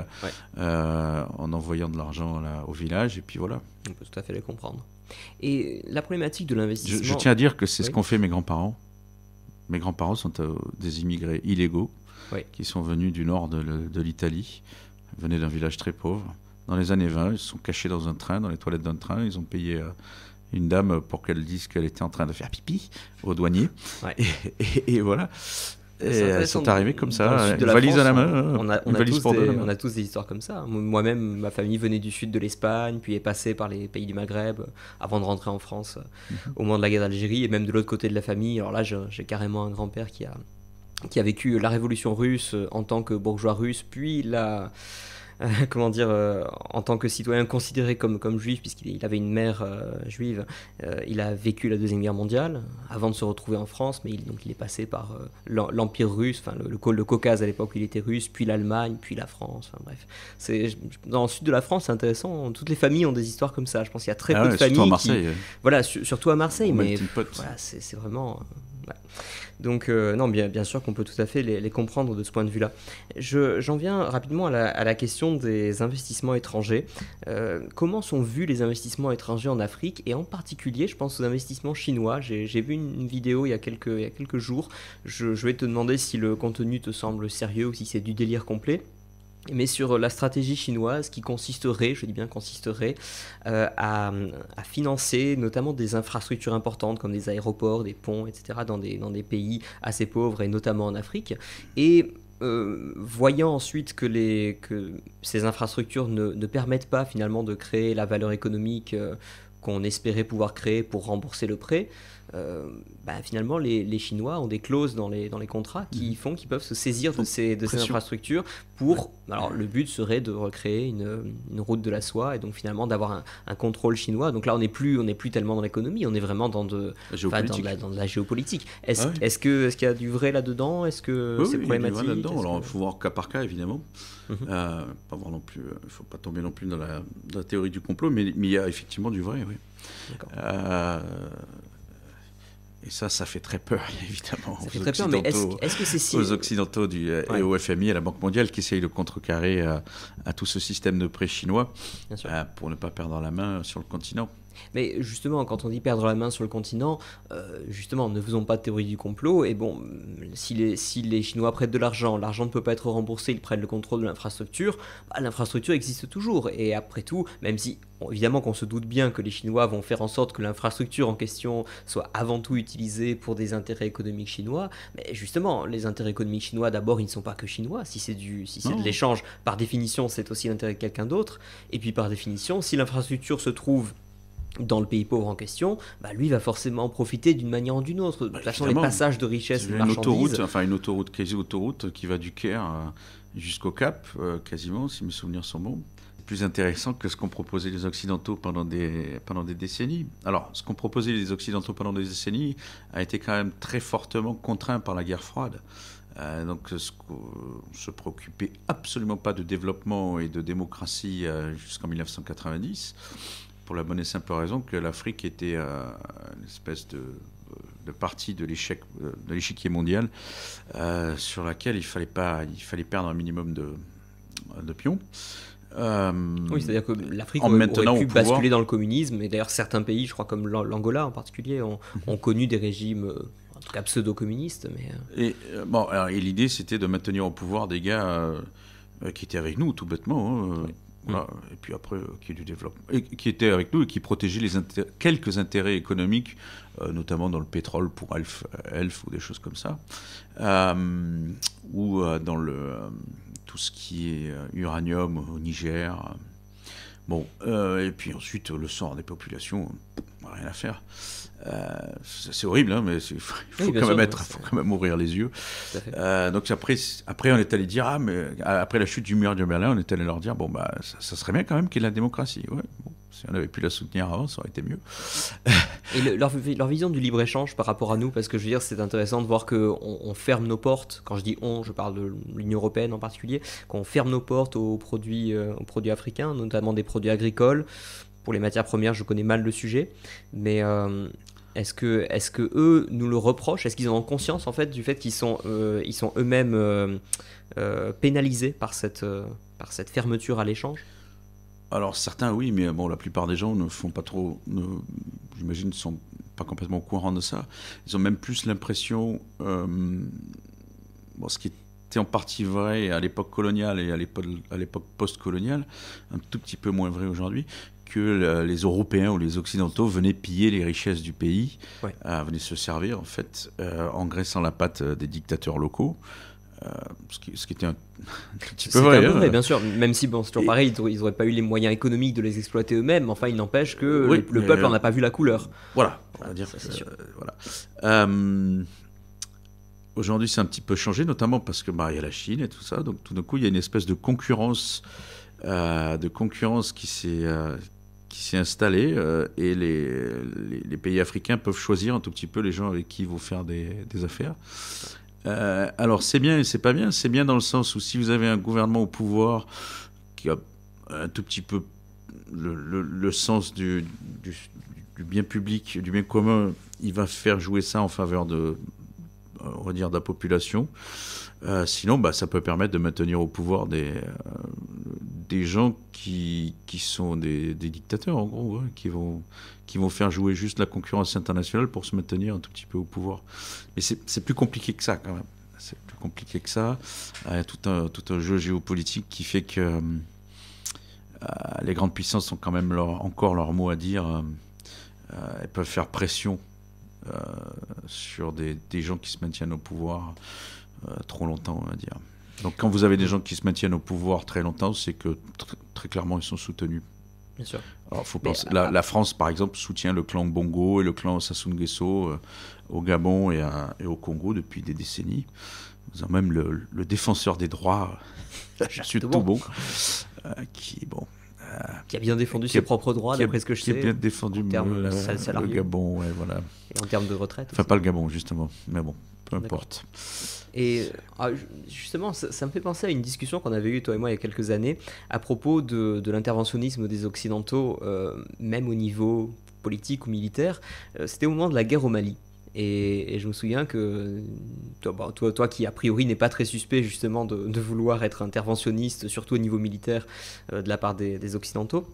en envoyant de l'argent au village, et puis voilà. On peut tout à fait les comprendre. Et la problématique de l'investissement... Je tiens à dire que c'est ce qu'ont fait mes grands-parents. Mes grands-parents sont des immigrés illégaux qui sont venus du nord de l'Italie, venaient d'un village très pauvre. Dans les années 20, ils se sont cachés dans un train, dans les toilettes d'un train, ils ont payé... une dame pour qu'elle dise qu'elle était en train de faire pipi au douanier. Ouais. Et voilà. Et elles sont arrivées comme ça, une valise à la main. On a tous des histoires comme ça. Moi-même, ma famille venait du sud de l'Espagne, puis est passée par les pays du Maghreb avant de rentrer en France au moment de la guerre d'Algérie, et même de l'autre côté de la famille. Alors là, j'ai carrément un grand-père qui a vécu la révolution russe en tant que bourgeois russe, puis en tant que citoyen considéré comme juif, puisqu'il avait une mère juive, il a vécu la Deuxième Guerre mondiale avant de se retrouver en France, mais il est passé par l'Empire russe, enfin le Caucase à l'époque où il était russe, puis l'Allemagne, puis la France, enfin, bref. Dans le sud de la France, c'est intéressant, toutes les familles ont des histoires comme ça, je pense qu'il y a très peu de familles. Surtout à Marseille. Voilà, surtout à Marseille, mais voilà, c'est vraiment... Ouais. Donc non, bien sûr qu'on peut tout à fait les comprendre de ce point de vue-là. J'en viens rapidement à la question des investissements étrangers. Comment sont vus les investissements étrangers en Afrique, et en particulier, je pense aux investissements chinois. J'ai vu une vidéo il y a quelques jours. Je vais te demander si le contenu te semble sérieux ou si c'est du délire complet. Mais sur la stratégie chinoise qui consisterait, je dis bien consisterait, à financer notamment des infrastructures importantes comme des aéroports, des ponts, etc. dans des pays assez pauvres et notamment en Afrique. Et voyant ensuite que ces infrastructures ne permettent pas finalement de créer la valeur économique qu'on espérait pouvoir créer pour rembourser le prêt, finalement les Chinois ont des clauses dans les contrats qui font qu'ils peuvent se saisir de ces infrastructures pour... Alors le but serait de recréer une route de la soie, et donc finalement d'avoir un contrôle chinois. Donc là on n'est plus tellement dans l'économie, on est vraiment dans de la géopolitique. Est-ce qu'il y a du vrai là-dedans? Est-ce que c'est problématique? Il y a du vrai là-dedans. Alors il faut voir cas par cas évidemment. Il ne faut pas tomber non plus dans la théorie du complot, mais il y a effectivement du vrai, oui. D'accord. Et ça fait très peur, évidemment. Ça fait très peur, mais est-ce que c'est si... aux Occidentaux et au FMI, à la Banque mondiale, qui essayent de contrecarrer à tout ce système de prêts chinois pour ne pas perdre la main sur le continent. Mais justement, quand on dit perdre la main sur le continent, justement, ne faisons pas de théorie du complot. Et bon, si les Chinois prêtent de l'argent ne peut pas être remboursé, ils prennent le contrôle de l'infrastructure, l'infrastructure existe toujours. Et après tout, même si, évidemment qu'on se doute bien que les Chinois vont faire en sorte que l'infrastructure en question soit avant tout utilisée pour des intérêts économiques chinois, mais justement, les intérêts économiques chinois, d'abord, ils ne sont pas que chinois. Si c'est de l'échange, par définition, c'est aussi l'intérêt de quelqu'un d'autre. Et puis, par définition, si l'infrastructure se trouve dans le pays pauvre en question, lui va forcément profiter d'une manière ou d'une autre. De toute façon, les passages de richesse, de marchandises... Une autoroute, quasi-autoroute, qui va du Caire jusqu'au Cap, quasiment, si mes souvenirs sont bons. Plus intéressant que ce qu'ont proposé les Occidentaux pendant des décennies. Alors, ce qu'ont proposé les Occidentaux pendant des décennies a été quand même très fortement contraint par la guerre froide. Donc, on ne se préoccupait absolument pas de développement et de démocratie jusqu'en 1990. Pour la bonne et simple raison que l'Afrique était une espèce de partie de l'échiquier mondial sur laquelle il fallait perdre un minimum de pions. Oui, c'est-à-dire que l'Afrique aurait pu basculer dans le communisme, et d'ailleurs certains pays, je crois comme l'Angola en particulier, ont connu des régimes en tout cas pseudo-communistes. Et l'idée c'était de maintenir au pouvoir des gars qui étaient avec nous tout bêtement. Voilà. Et puis après, qui était avec nous et qui protégeait quelques intérêts économiques, notamment dans le pétrole pour Elf ou des choses comme ça, ou dans tout ce qui est uranium au Niger. Et puis ensuite, le sort des populations, rien à faire. C'est horrible, hein, mais il faut quand même ouvrir les yeux. Donc après, on est allé dire, mais après la chute du mur de Berlin, on est allé leur dire, ça serait bien quand même qu'il y ait la démocratie. Ouais, Si on avait pu la soutenir avant, ça aurait été mieux. Et leur vision du libre-échange par rapport à nous, parce que je veux dire, c'est intéressant de voir qu'on ferme nos portes, quand je dis on, je parle de l'Union européenne en particulier, qu'on ferme nos portes aux produits africains, notamment des produits agricoles. Pour les matières premières, je connais mal le sujet, mais est-ce que eux nous le reprochent? Est-ce qu'ils ont conscience en fait du fait qu'ils sont eux-mêmes pénalisés par cette fermeture à l'échange? Alors certains oui, mais bon, la plupart des gens ne font pas trop, j'imagine, ne sont pas complètement au courant de ça. Ils ont même plus l'impression, ce qui était en partie vrai à l'époque coloniale et à l'époque post-coloniale, un tout petit peu moins vrai aujourd'hui, que les Européens ou les Occidentaux venaient piller les richesses du pays, Ouais. venaient se servir en fait, engraissant la patte des dictateurs locaux. Ce qui était un petit peu vrai. C'est un peu vrai, bien sûr, même si bon, c'est toujours pareil, ils n'auraient pas eu les moyens économiques de les exploiter eux-mêmes, enfin il n'empêche que Oui, le peuple n'en a pas vu la couleur. Voilà, on va dire ça, c'est sûr. Voilà. Aujourd'hui, c'est un petit peu changé, notamment parce que y a la Chine et tout ça, donc tout d'un coup, il y a une espèce de concurrence qui s'est installée, et les pays africains peuvent choisir un tout petit peu les gens avec qui ils vont faire des affaires. Alors c'est bien et c'est pas bien. C'est bien dans le sens où si vous avez un gouvernement au pouvoir qui a un tout petit peu le sens du bien public, du bien commun, il va faire jouer ça en faveur on va dire, de la population. Sinon, ça peut permettre de maintenir au pouvoir des gens qui sont des dictateurs, en gros, hein, qui vont faire jouer juste la concurrence internationale pour se maintenir un tout petit peu au pouvoir. Mais c'est plus compliqué que ça, quand même. C'est plus compliqué que ça. Il y a tout un jeu géopolitique qui fait que les grandes puissances ont quand même encore leur mot à dire. Elles peuvent faire pression sur des gens qui se maintiennent au pouvoir trop longtemps, on va dire. Donc quand vous avez des gens qui se maintiennent au pouvoir très longtemps, c'est que très clairement ils sont soutenus. Bien sûr. Alors faut penser, la France par exemple soutient le clan Bongo et le clan Sassou Nguesso au Gabon et au Congo depuis des décennies. Nous avons même le défenseur des droits, je suis tout bon, qui a bien défendu ses propres droits, d'après ce que je sais. Qui a bien défendu le Gabon, ouais, voilà. Et en termes de retraite Enfin, aussi. pas le Gabon, justement, mais bon, peu importe. Et justement, ça me fait penser à une discussion qu'on avait eue, toi et moi, il y a quelques années, à propos de l'interventionnisme des Occidentaux, même au niveau politique ou militaire. C'était au moment de la guerre au Mali. Et je me souviens que toi qui a priori n'est pas très suspect justement de vouloir être interventionniste, surtout au niveau militaire, de la part des Occidentaux,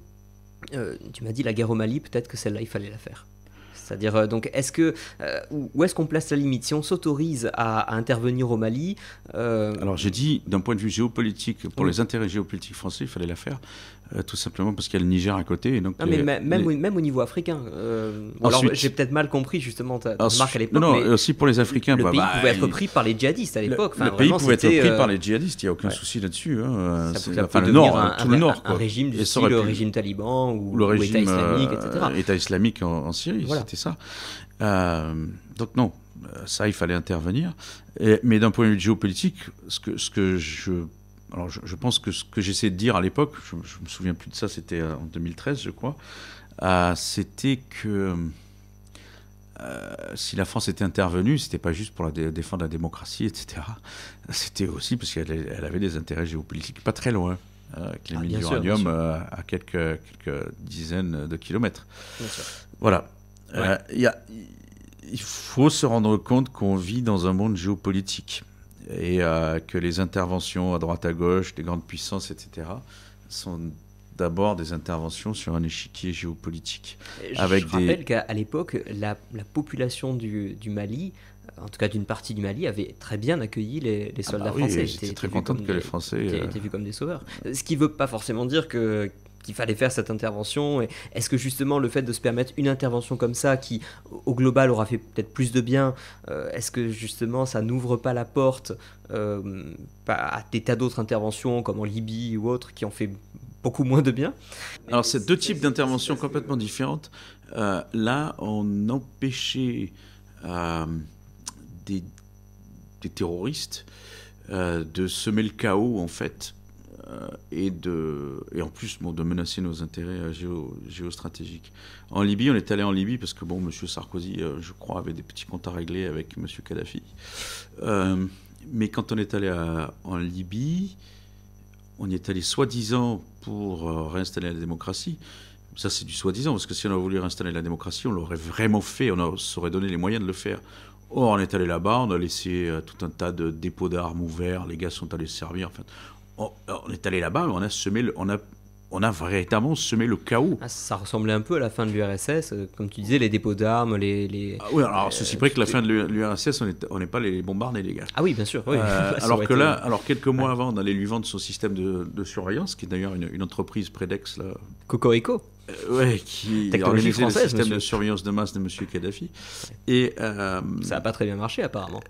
tu m'as dit la guerre au Mali, peut-être que celle-là il fallait la faire. C'est-à-dire, donc, où est-ce qu'on place la limite? Si on s'autorise à intervenir au Mali... Alors, j'ai dit, d'un point de vue géopolitique, pour les intérêts géopolitiques français, il fallait la faire, tout simplement parce qu'il y a le Niger à côté. Et donc non, mais même au niveau africain. Alors, j'ai peut-être mal compris, justement, ta remarque à l'époque. Non, aussi pour les Africains. Le pays pouvait être pris par les djihadistes à l'époque. Le pays pouvait être pris par les djihadistes, il n'y a aucun souci là-dessus. Hein. Ça peut le nord, tout le nord. Un régime du style le régime taliban ou le régime État islamique, etc. État islamique en Syrie, voilà. C'était ça. Donc non, ça il fallait intervenir. Mais d'un point de vue géopolitique, je pense que ce que j'essayais de dire à l'époque, je me souviens plus de ça, c'était en 2013 je crois, c'était que si la France était intervenue, c'était pas juste pour défendre la démocratie, etc. C'était aussi parce qu'elle avait des intérêts géopolitiques pas très loin. Avec les mines d'uranium à quelques dizaines de kilomètres. Voilà. Ouais. Il faut se rendre compte qu'on vit dans un monde géopolitique et que les interventions à droite à gauche des grandes puissances, etc., sont d'abord des interventions sur un échiquier géopolitique. Je rappelle qu'à l'époque, la population du Mali, en tout cas d'une partie du Mali, avait très bien accueilli les soldats français. J'étais très contente que les Français étaient vus comme des sauveurs. Ce qui ne veut pas forcément dire qu'il fallait faire cette intervention. Est-ce que justement le fait de se permettre une intervention comme ça, qui au global aura fait peut-être plus de bien, est-ce que justement ça n'ouvre pas la porte à des tas d'autres interventions comme en Libye ou autres qui ont fait beaucoup moins de bien? Alors c'est deux types d'interventions complètement différentes. Là on empêchait des terroristes de semer le chaos en fait et en plus de menacer nos intérêts géostratégiques. En Libye, on est allé en Libye parce que M. Sarkozy, je crois, avait des petits comptes à régler avec M. Kadhafi. Mais quand on est allé en Libye, on y est allé soi-disant pour réinstaller la démocratie. Ça, c'est du soi-disant, parce que si on avait voulu réinstaller la démocratie, on l'aurait vraiment fait, on s'aurait donné les moyens de le faire. Or, on est allé là-bas, on a laissé tout un tas de dépôts d'armes ouverts, les gars sont allés se servir. Enfin, on est allé là-bas, on a véritablement semé le chaos. Ça ressemblait un peu à la fin de l'URSS, comme tu disais, les dépôts d'armes, oui, alors ceci près que la fin de l'URSS, on n'est pas les bombardés, les gars. Ah oui, bien sûr. Oui. Alors quelques mois avant, on allait lui vendre son système de surveillance, qui est d'ailleurs une entreprise Predex. Là. Cocorico. Qui organisait le système de surveillance de masse de M. Kadhafi. Et, ça n'a pas très bien marché, apparemment.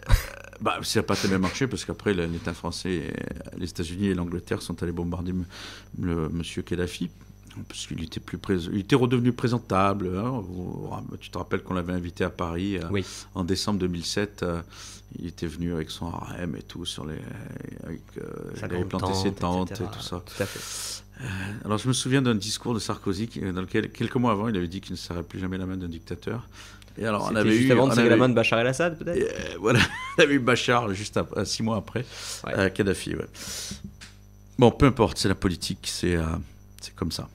Ça n'a pas très bien marché, parce qu'après, l'État français, les États-Unis et l'Angleterre sont allés bombarder M. Kadhafi, parce qu'il était redevenu présentable. Hein. Tu te rappelles qu'on l'avait invité à Paris en décembre 2007. Il était venu avec son harem et tout, il avait planté ses tentes et tout ça. Tout à fait. Alors je me souviens d'un discours de Sarkozy dans lequel, quelques mois avant, il avait dit qu'il ne serrait plus jamais la main d'un dictateur. Et alors, c'était juste avant de serrer la main de Bachar el-Assad, peut-être. Voilà, on avait eu Bachar juste 6 mois après, Kadhafi. Ouais. Bon, peu importe, c'est la politique, c'est comme ça.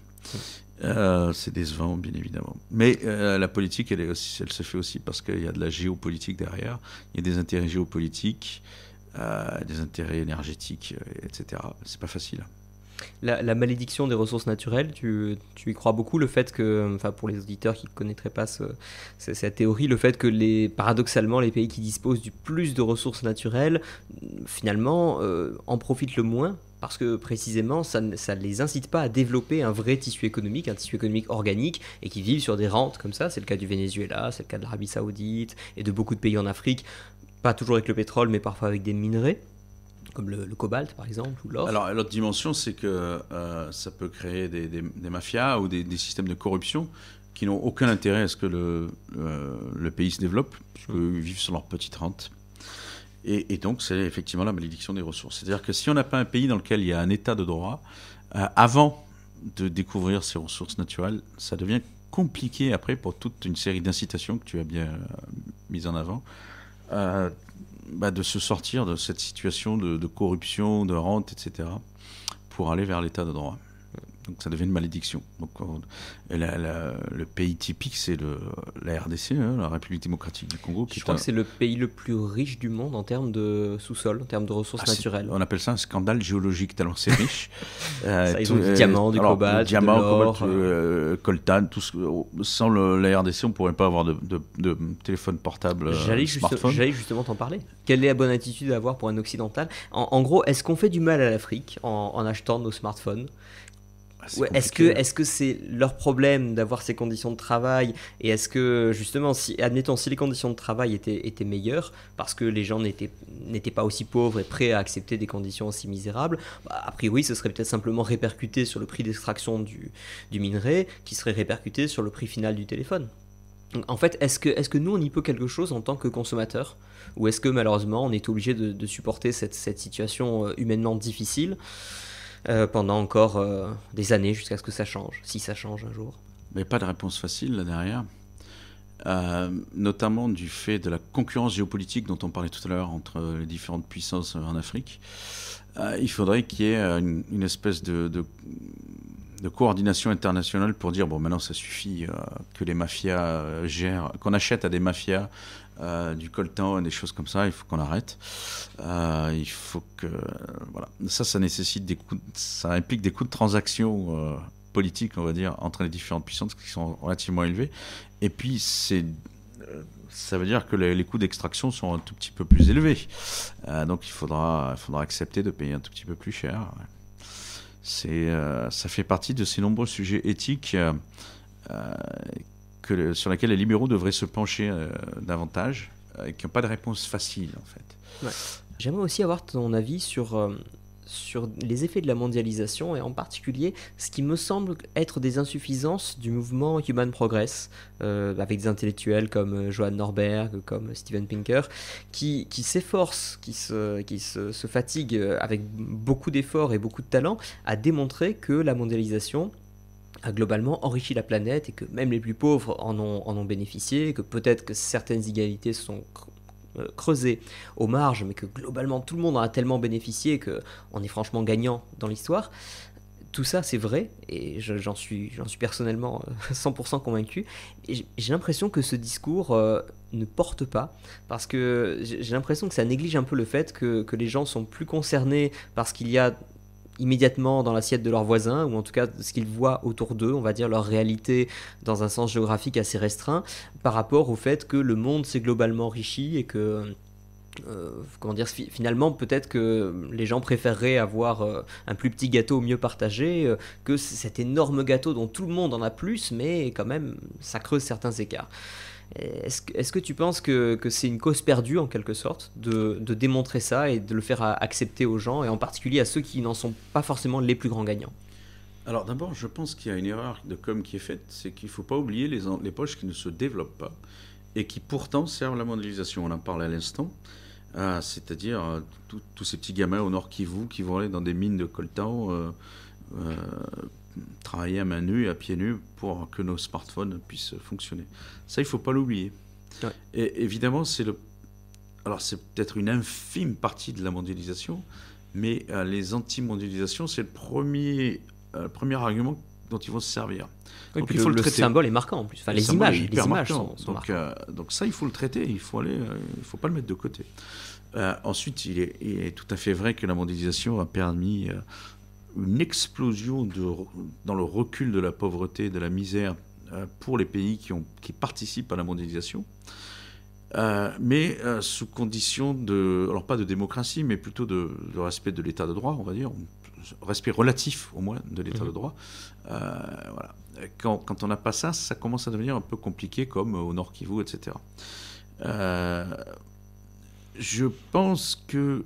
C'est décevant, bien évidemment. Mais la politique, elle se fait aussi parce qu'il y a de la géopolitique derrière. Il y a des intérêts géopolitiques, des intérêts énergétiques, etc. C'est pas facile. La malédiction des ressources naturelles, tu y crois beaucoup, le fait que, pour les auditeurs qui ne connaîtraient pas cette théorie, le fait que paradoxalement les pays qui disposent du plus de ressources naturelles, finalement, en profitent le moins, parce que précisément ça ne les incite pas à développer un vrai tissu économique organique, et qui vivent sur des rentes comme ça. C'est le cas du Venezuela, c'est le cas de l'Arabie Saoudite, et de beaucoup de pays en Afrique, pas toujours avec le pétrole, mais parfois avec des minerais, comme le cobalt par exemple, ou l'or. Alors l'autre dimension, c'est que ça peut créer des mafias ou des systèmes de corruption qui n'ont aucun intérêt à ce que le pays se développe, puisqu'ils vivent sur leur petite rente. Et donc c'est effectivement la malédiction des ressources. C'est-à-dire que si on n'a pas un pays dans lequel il y a un état de droit, avant de découvrir ces ressources naturelles, ça devient compliqué après pour toute une série d'incitations que tu as bien mises en avant, de se sortir de cette situation de corruption, de rente, etc., pour aller vers l'état de droit. Donc ça devient une malédiction. Donc, le pays typique, c'est la RDC, la République démocratique du Congo. Je crois que c'est le pays le plus riche du monde en termes de sous-sol, en termes de ressources naturelles. On appelle ça un scandale géologique, tellement c'est riche. Ils ont du diamant, du cobalt, de l'or, coltan, tout sans la RDC, on ne pourrait pas avoir de téléphone portable, smartphone. J'allais justement t'en parler. Quelle est la bonne attitude à avoir pour un occidental ? En gros, est-ce qu'on fait du mal à l'Afrique en achetant nos smartphones ? Est-ce que c'est leur problème d'avoir ces conditions de travail, et est-ce que justement, admettons, si les conditions de travail étaient meilleures, parce que les gens n'étaient pas aussi pauvres et prêts à accepter des conditions aussi misérables, a priori ce serait peut-être simplement répercuté sur le prix d'extraction du minerai, qui serait répercuté sur le prix final du téléphone. Donc, en fait, est-ce que nous on y peut quelque chose en tant que consommateurs, ou est-ce que malheureusement on est obligé de supporter cette situation humainement difficile pendant encore des années, jusqu'à ce que ça change, si ça change un jour? Mais pas de réponse facile là derrière, notamment du fait de la concurrence géopolitique dont on parlait tout à l'heure entre les différentes puissances en Afrique. Il faudrait qu'il y ait une espèce de coordination internationale pour dire, bon, maintenant ça suffit que les mafias gèrent, qu'on achète à des mafias du coltan et des choses comme ça, il faut qu'on arrête. Il faut que... voilà. Ça nécessite ça implique des coûts de transaction politiques, on va dire, entre les différentes puissances qui sont relativement élevés. Et puis, ça veut dire que les coûts d'extraction sont un tout petit peu plus élevés. Donc, il faudra accepter de payer un tout petit peu plus cher. Ça fait partie de ces nombreux sujets éthiques sur lesquels les libéraux devraient se pencher davantage, et qui n'ont pas de réponse facile, en fait. Ouais. J'aimerais aussi avoir ton avis sur sur les effets de la mondialisation et en particulier ce qui me semble être des insuffisances du mouvement Human Progress, avec des intellectuels comme Johan Norberg, comme Steven Pinker, qui s'efforcent, se fatiguent avec beaucoup d'efforts et beaucoup de talent à démontrer que la mondialisation a globalement enrichi la planète et que même les plus pauvres en ont bénéficié, que peut-être que certaines inégalités sont creusées aux marges, mais que globalement tout le monde en a tellement bénéficié qu'on est franchement gagnant dans l'histoire. Tout ça, c'est vrai, et j'en suis personnellement 100% convaincu. Et j'ai l'impression que ce discours ne porte pas, parce que j'ai l'impression que ça néglige un peu le fait que les gens sont plus concernés par ce qu'il y a immédiatement dans l'assiette de leurs voisins, ou en tout cas ce qu'ils voient autour d'eux, on va dire leur réalité dans un sens géographique assez restreint, par rapport au fait que le monde s'est globalement enrichi et que comment dire, finalement peut-être que les gens préféreraient avoir un plus petit gâteau mieux partagé que cet énorme gâteau dont tout le monde en a plus, mais quand même ça creuse certains écarts. Est-ce que tu penses que c'est une cause perdue en quelque sorte de démontrer ça et de le faire accepter aux gens, et en particulier à ceux qui n'en sont pas forcément les plus grands gagnants? Alors d'abord, je pense qu'il y a une erreur de com qui est faite, c'est qu'il ne faut pas oublier les poches qui ne se développent pas et qui pourtant servent la mondialisation. On en parle à l'instant, c'est-à-dire tous ces petits gamins au Nord Kivu qui vont aller dans des mines de coltan, travailler à main nue et à pieds nus pour que nos smartphones puissent fonctionner. Ça, il ne faut pas l'oublier. Ouais. Et évidemment, alors c'est peut-être une infime partie de la mondialisation, mais les anti-mondialisations, c'est le premier argument dont ils vont se servir. Oui, donc il faut le symbole est marquant en plus. Enfin, les images sont marquantes. Donc ça, il faut le traiter. Il faut pas le mettre de côté. Ensuite, il est tout à fait vrai que la mondialisation a permis une explosion dans le recul de la pauvreté, de la misère pour les pays qui participent à la mondialisation. Mais sous condition alors pas de démocratie, mais plutôt de respect de l'état de droit, on va dire, respect relatif au moins de l'état de droit. Voilà. Quand on n'a pas ça, ça commence à devenir un peu compliqué, comme au Nord Kivu, etc. Je pense que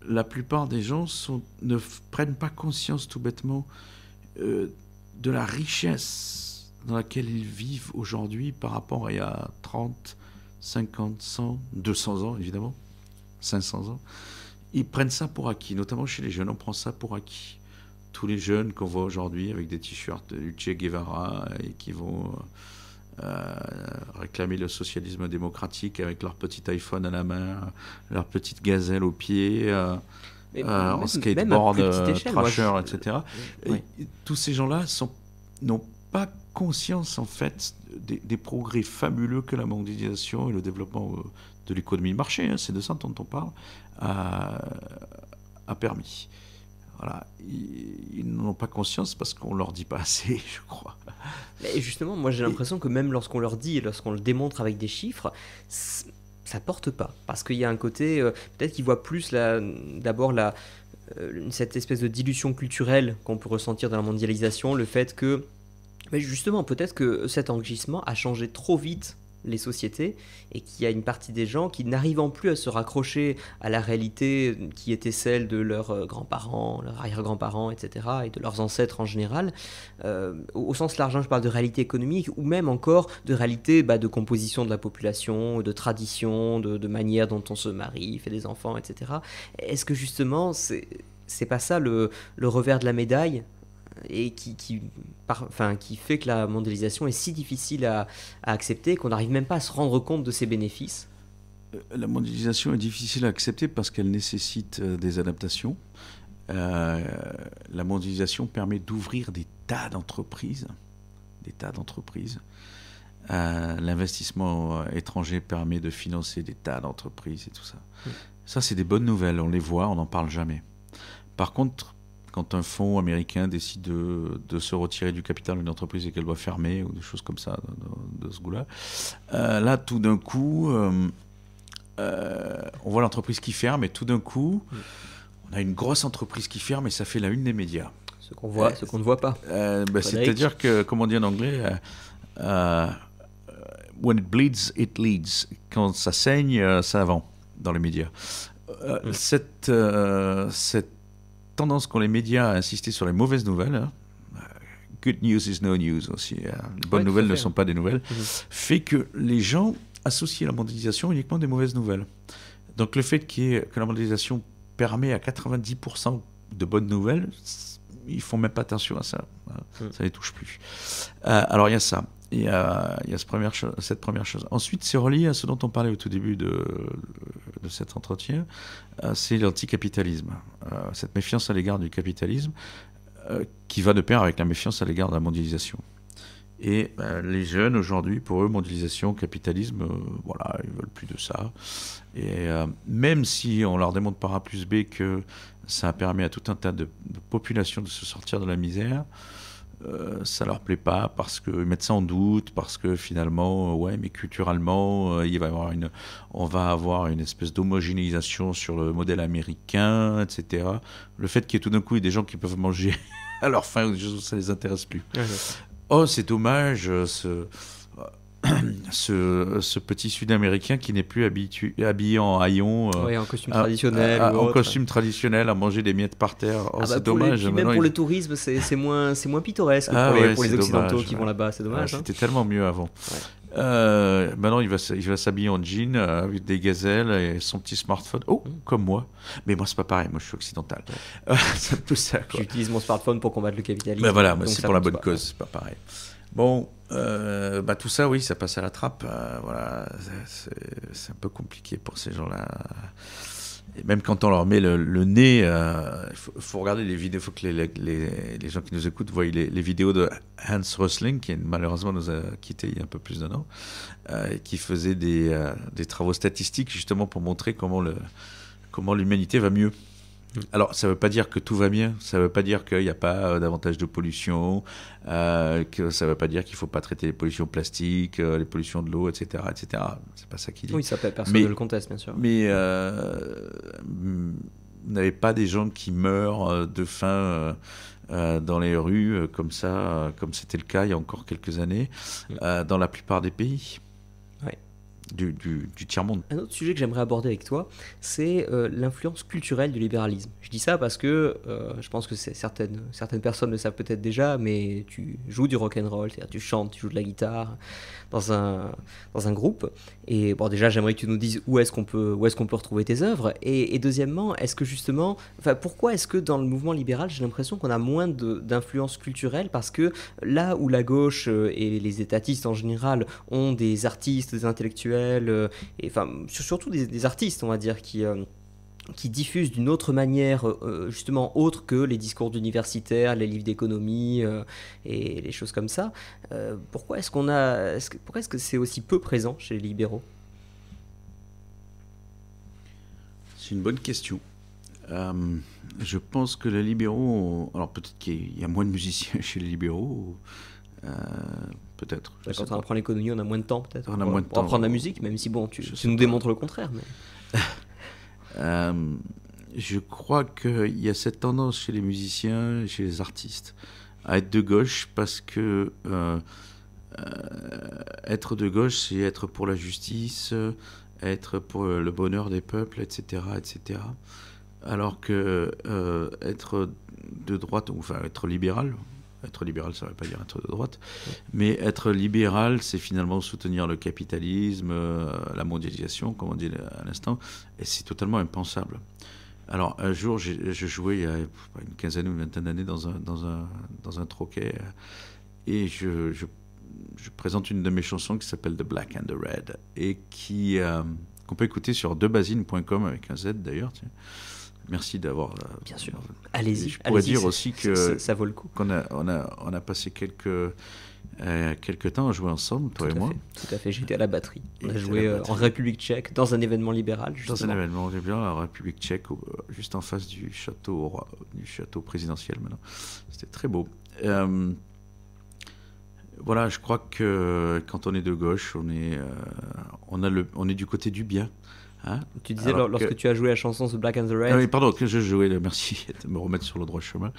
la plupart des gens ne prennent pas conscience tout bêtement de la richesse dans laquelle ils vivent aujourd'hui par rapport à il y a 30, 50, 100, 200 ans évidemment, 500 ans. Ils prennent ça pour acquis, notamment chez les jeunes, on prend ça pour acquis. Tous les jeunes qu'on voit aujourd'hui avec des t-shirts du Che Guevara et qui vont réclamer le socialisme démocratique avec leur petit iPhone à la main, leur petite gazelle au pied, en skateboard, trasher, etc. Oui. Tous ces gens-là n'ont pas conscience en fait des progrès fabuleux que la mondialisation et le développement de l'économie de marché, c'est de ça dont on parle, a permis. Voilà, ils n'en ont pas conscience parce qu'on leur dit pas assez, je crois. Mais justement, moi j'ai l'impression que même lorsqu'on leur dit et lorsqu'on le démontre avec des chiffres, ça porte pas. Parce qu'il y a un côté, peut-être qu'ils voient plus d'abord cette espèce de dilution culturelle qu'on peut ressentir dans la mondialisation, le fait que, mais justement, peut-être que cet enrichissement a changé trop vite les sociétés et qu'il y a une partie des gens qui n'arrivant plus à se raccrocher à la réalité qui était celle de leurs grands-parents, leurs arrière-grands-parents, etc. et de leurs ancêtres en général, au sens large, je parle de réalité économique ou même encore de réalité de composition de la population, de tradition, de manière dont on se marie, fait des enfants, etc. Est-ce que justement c'est pas ça le revers de la médaille et qui fait que la mondialisation est si difficile à accepter qu'on n'arrive même pas à se rendre compte de ses bénéfices? La mondialisation est difficile à accepter parce qu'elle nécessite des adaptations. La mondialisation permet d'ouvrir des tas d'entreprises. L'investissement étranger permet de financer des tas d'entreprises et tout ça. Oui. Ça, c'est des bonnes nouvelles. On les voit, on n'en parle jamais. Par contre, quand un fonds américain décide de se retirer du capital d'une entreprise et qu'elle doit fermer, ou des choses comme ça, de ce goût-là, là, tout d'un coup, on voit l'entreprise qui ferme, et tout d'un coup, on a une grosse entreprise qui ferme, et ça fait la une des médias. Ce qu'on voit, ce qu'on ne voit pas. C'est-à-dire que, comme on dit en anglais, when it bleeds, it leads. Quand ça saigne, ça vend dans les médias. Cette tendance qu'ont les médias à insister sur les mauvaises nouvelles, hein, good news is no news aussi, les bonnes nouvelles ne sont pas des nouvelles, fait que les gens associent la mondialisation uniquement des mauvaises nouvelles. Donc le fait que la mondialisation permet à 90% de bonnes nouvelles, ils font même pas attention à ça. Ça les touche plus. Alors il y a ça. Il y a cette première chose. Ensuite, c'est relié à ce dont on parlait au tout début de cet entretien, c'est l'anticapitalisme. Cette méfiance à l'égard du capitalisme qui va de pair avec la méfiance à l'égard de la mondialisation. Et les jeunes, aujourd'hui, pour eux, mondialisation, capitalisme, voilà, ils veulent plus de ça. Et même si on leur démontre par A plus B que ça a permis à tout un tas de populations de se sortir de la misère, ça leur plaît pas parce qu'ils mettent ça en doute, parce que finalement, ouais, mais culturellement, on va avoir une espèce d'homogénéisation sur le modèle américain, etc. Le fait qu'il y ait tout d'un coup des gens qui peuvent manger à leur faim ou des choses où ça les intéresse plus. Oh, c'est dommage, ce petit Sud-Américain qui n'est plus habillé en haillon, en costume traditionnel, en costume traditionnel, à manger des miettes par terre. Oh, c'est dommage. Même pour le tourisme, c'est moins pittoresque pour les Occidentaux qui vont là-bas. C'est dommage. C'était tellement mieux avant. Maintenant, il va s'habiller en jean avec des gazelles et son petit smartphone. Oh, comme moi. Mais moi, c'est pas pareil. Moi, je suis occidental. C'est tout ça. J'utilise mon smartphone pour combattre le capitalisme. Ben voilà, c'est pour la bonne cause. C'est pas pareil. Bon, tout ça, oui, ça passe à la trappe. Voilà, c'est un peu compliqué pour ces gens-là. Et même quand on leur met le nez, il faut regarder les vidéos. Il faut que les gens qui nous écoutent voient les vidéos de Hans Rosling, qui malheureusement nous a quittés il y a un peu plus d'un an, qui faisait des travaux statistiques justement pour montrer comment l'humanité va mieux. Alors, ça ne veut pas dire que tout va bien, ça ne veut pas dire qu'il n'y a pas davantage de pollution, que ça ne veut pas dire qu'il ne faut pas traiter les pollutions plastiques, les pollutions de l'eau, etc., etc. C'est pas ça qu'il dit. Oui, ça personne ne le conteste, bien sûr. Mais vous n'avez pas des gens qui meurent de faim dans les rues comme ça, comme c'était le cas il y a encore quelques années, dans la plupart des pays. Du tiers-monde. Un autre sujet que j'aimerais aborder avec toi, c'est l'influence culturelle du libéralisme. Je dis ça parce que je pense que certaines personnes le savent peut-être déjà, mais tu joues du rock'n'roll, c'est-à-dire tu chantes, tu joues de la guitare dans un groupe. Et bon, déjà, j'aimerais que tu nous dises où est-ce qu'on peut retrouver tes œuvres. Et deuxièmement, est-ce que justement, pourquoi est-ce que dans le mouvement libéral, j'ai l'impression qu'on a moins d'influence culturelle, parce que là où la gauche et les étatistes en général ont des artistes, des intellectuels, et surtout des artistes, on va dire, qui diffusent d'une autre manière, justement autre que les discours d'universitaires, les livres d'économie et les choses comme ça. Pourquoi est-ce que c'est aussi peu présent chez les libéraux ? C'est une bonne question. Je pense que les libéraux... Alors peut-être qu'il y a moins de musiciens chez les libéraux... peut-être. Quand on apprend l'économie, on a moins de temps, peut-être. On a moins de temps. Pour apprendre la musique, même si tu nous démontres le contraire. Mais... je crois qu'il y a cette tendance chez les musiciens, chez les artistes, à être de gauche parce que être de gauche, c'est être pour la justice, être pour le bonheur des peuples, etc., etc. Alors que être de droite, enfin être libéral. Être libéral, ça ne veut pas dire être de droite, mais être libéral, c'est finalement soutenir le capitalisme, la mondialisation, comme on dit à l'instant, et c'est totalement impensable. Alors, un jour, je jouais il y a une quinzaine ou une vingtaine d'années dans un troquet, et je présente une de mes chansons qui s'appelle The Black and the Red, et qu'on peut écouter sur debazine.com, avec un Z d'ailleurs, tiens. Merci d'avoir... Bien sûr. Allez-y. Je pourrais dire aussi que... Ça vaut le coup. Qu'on a passé quelques temps à jouer ensemble, toi et moi. Tout à fait. J'étais à la batterie. On a joué en République tchèque, dans un événement libéral, justement. Dans un événement libéral, en République tchèque, juste en face du château présidentiel, maintenant. C'était très beau. Voilà, je crois que quand on est de gauche, on est du côté du bien. Hein, tu disais lorsque tu as joué la chanson The Black and the Red. Oui, pardon, que je jouais, merci de me remettre sur le droit chemin.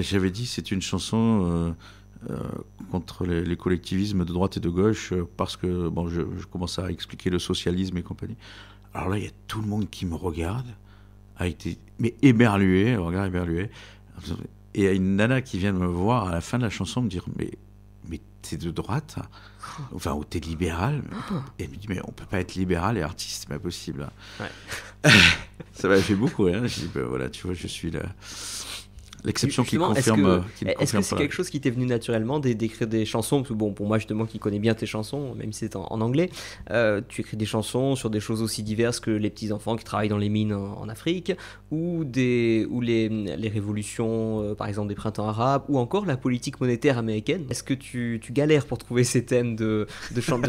J'avais dit c'est une chanson contre les collectivismes de droite et de gauche parce que je commençais à expliquer le socialisme et compagnie. Alors là, il y a tout le monde qui me regarde, mais éberlué, regard éberlué. Et il y a une nana qui vient me voir à la fin de la chanson me dire mais t'es de droite, enfin, ou t'es libéral. Et elle me dit, mais on peut pas être libéral et artiste, c'est pas possible. Ouais. Ça m'a fait beaucoup, hein. Je dis, ben voilà, tu vois, je suis l'exception qui confirme. Est-ce que c'est quelque chose qui t'est venu naturellement d'écrire des chansons? Parce que bon, pour moi justement qui connais bien tes chansons, même si c'est en anglais, tu écris des chansons sur des choses aussi diverses que les petits enfants qui travaillent dans les mines en Afrique, ou les révolutions, par exemple des printemps arabes, ou encore la politique monétaire américaine. Est-ce que tu galères pour trouver ces thèmes de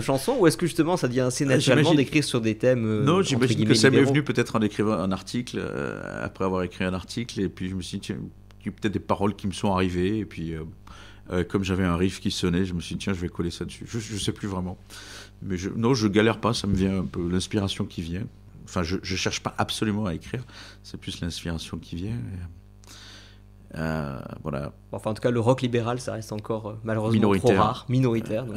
chansons, ou est-ce que justement ça devient assez naturellement d'écrire sur des thèmes Non, j'imagine que ça m'est libéraux? venu peut-être en écrivant un article, après avoir écrit un article, et puis je me suis dit, tiens, il y a peut-être des paroles qui me sont arrivées, et puis comme j'avais un riff qui sonnait, je me suis dit, tiens, je vais coller ça dessus. Je sais plus vraiment. Mais non, je galère pas, ça me vient un peu, l'inspiration qui vient. Enfin, je cherche pas absolument à écrire, c'est plus l'inspiration qui vient. Voilà. Enfin, en tout cas, le rock libéral, ça reste encore malheureusement trop rare, minoritaire. Donc,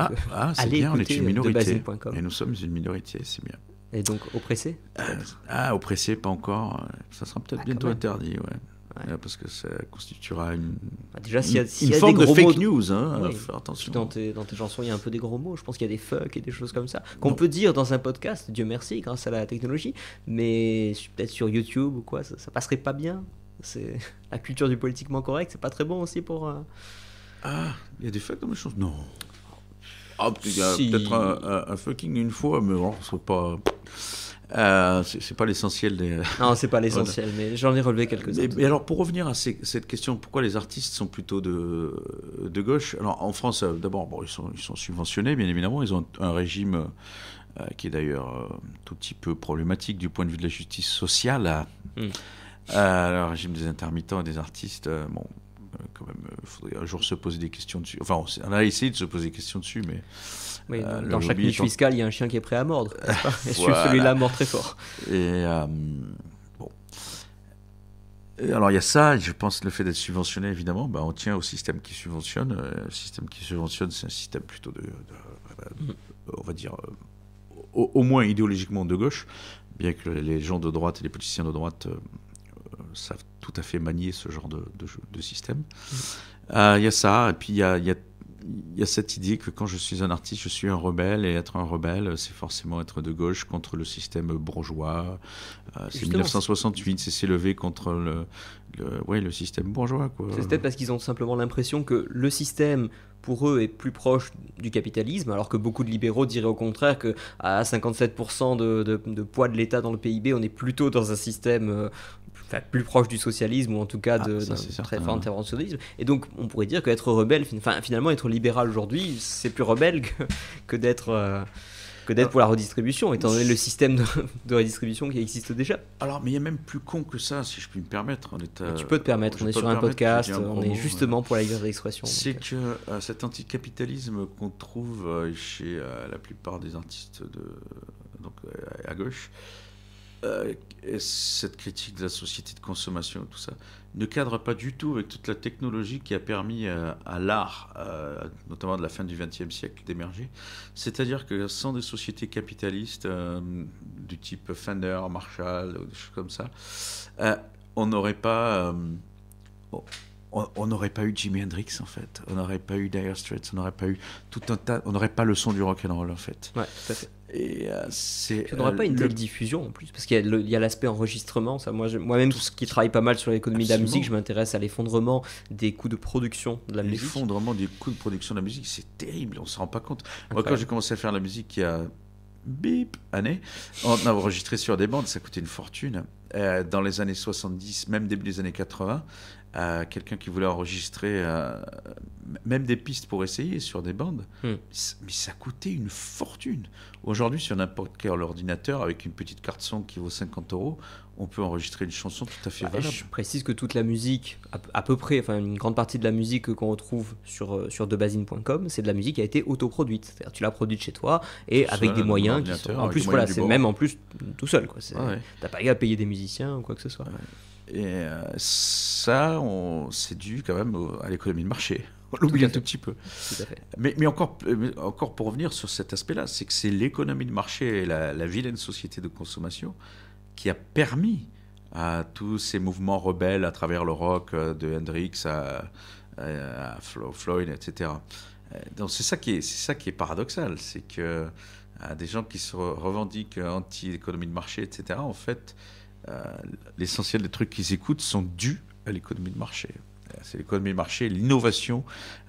c'est allez bien, on est une minorité. debasine.com. Et nous sommes une minorité, c'est bien. Et donc, oppressé oppressé, pas encore. Ça sera peut-être bientôt interdit, ouais. Parce que ça constituera déjà, s'il y a une forme des de gros fake mots, news. Hein, oui, faire attention. Dans tes chansons, il y a un peu des gros mots. Je pense qu'il y a des fuck et des choses comme ça qu'on peut dire dans un podcast, Dieu merci, grâce à la technologie. Mais peut-être sur YouTube ou quoi, ça passerait pas bien. C'est la culture du politiquement correct, c'est pas très bon aussi pour. Ah, il y a des fuck dans mes chansons? Non. Ah, il y a peut-être un fucking une fois, mais bon, c'est pas. C'est pas l'essentiel des. Non, c'est pas l'essentiel, mais j'en ai relevé quelques-uns. Mais alors, pour revenir à cette question, pourquoi les artistes sont plutôt de gauche? Alors, en France, d'abord, bon, ils sont subventionnés, bien évidemment. Ils ont un régime qui est d'ailleurs tout petit peu problématique du point de vue de la justice sociale. Le régime des intermittents et des artistes, quand même, il faudrait un jour se poser des questions dessus. Enfin, on a essayé de se poser des questions dessus, mais. Oui, dans chaque niche fiscale, il y a un chien qui est prêt à mordre. Et celui-là mord très fort. Et bon. Et alors il y a ça, je pense le fait d'être subventionné, évidemment, on tient au système qui subventionne. Le système qui subventionne, c'est un système plutôt on va dire, au moins idéologiquement de gauche, bien que les gens de droite et les politiciens de droite savent tout à fait manier ce genre de système. Il y a ça, et puis il y a cette idée que quand je suis un artiste, je suis un rebelle, et être un rebelle, c'est forcément être de gauche contre le système bourgeois. C'est 1968, c'est s'élever contre le système bourgeois, quoi. C'est peut-être parce qu'ils ont simplement l'impression que le système, pour eux, est plus proche du capitalisme, alors que beaucoup de libéraux diraient au contraire qu'à 57% de poids de l'État dans le PIB, on est plutôt dans un système plus proche du socialisme, ou en tout cas d'un très fort interventionnisme. Et donc on pourrait dire qu'être rebelle, finalement être libéral aujourd'hui, c'est plus rebelle que d'être pour la redistribution, étant donné le système de redistribution qui existe déjà. Alors, mais il y a même plus con que ça, si je puis me permettre. Tu peux te permettre, on est sur un podcast, on est justement pour la liberté d'expression. C'est que cet anticapitalisme qu'on trouve chez la plupart des artistes à gauche, et cette critique de la société de consommation et tout ça, ne cadre pas du tout avec toute la technologie qui a permis à l'art, notamment de la fin du XXe siècle, d'émerger. C'est-à-dire que sans des sociétés capitalistes du type Fender, Marshall, ou des choses comme ça, on n'aurait pas... on n'aurait pas eu Jimi Hendrix, en fait. On n'aurait pas eu Dire Straits. On n'aurait pas eu tout un tas... On n'aurait pas le son du rock'n'roll, en fait. Ouais, tout à fait. Et on n'aurait pas une telle diffusion en plus, parce qu'il y a l'aspect enregistrement. Ça, moi-même, tout ce qui travaille pas mal sur l'économie de la musique, je m'intéresse à l'effondrement des coûts de production de la musique. L'effondrement des coûts de production de la musique, c'est terrible, on ne se rend pas compte. Moi, quand j'ai commencé à faire la musique il y a années, on a enregistré sur des bandes, ça coûtait une fortune. Dans les années 70, même début des années 80, quelqu'un qui voulait enregistrer même des pistes pour essayer sur des bandes, mais ça coûtait une fortune. Aujourd'hui, sur n'importe quel ordinateur, avec une petite carte son qui vaut 50 €, on peut enregistrer une chanson tout à fait valable. Je précise que toute la musique, à peu près, enfin une grande partie de la musique qu'on retrouve sur debasine.com, c'est de la musique qui a été autoproduite. C'est-à-dire tu l'as produite chez toi et tout avec des moyens qui sont... En plus, voilà, c'est même en plus tout seul, quoi. T'as pas à payer des musiciens ou quoi que ce soit. Et ça, c'est dû quand même à l'économie de marché. On l'oublie un tout petit peu. Tout à fait. Mais encore pour revenir sur cet aspect-là, c'est que c'est l'économie de marché et la vilaine société de consommation qui a permis à tous ces mouvements rebelles à travers le rock de Hendrix à Floyd, etc. Donc c'est ça qui est paradoxal, c'est que des gens qui se revendiquent anti-économie de marché, etc., en fait, l'essentiel des trucs qu'ils écoutent sont dus à l'économie de marché. C'est l'économie de marché, l'innovation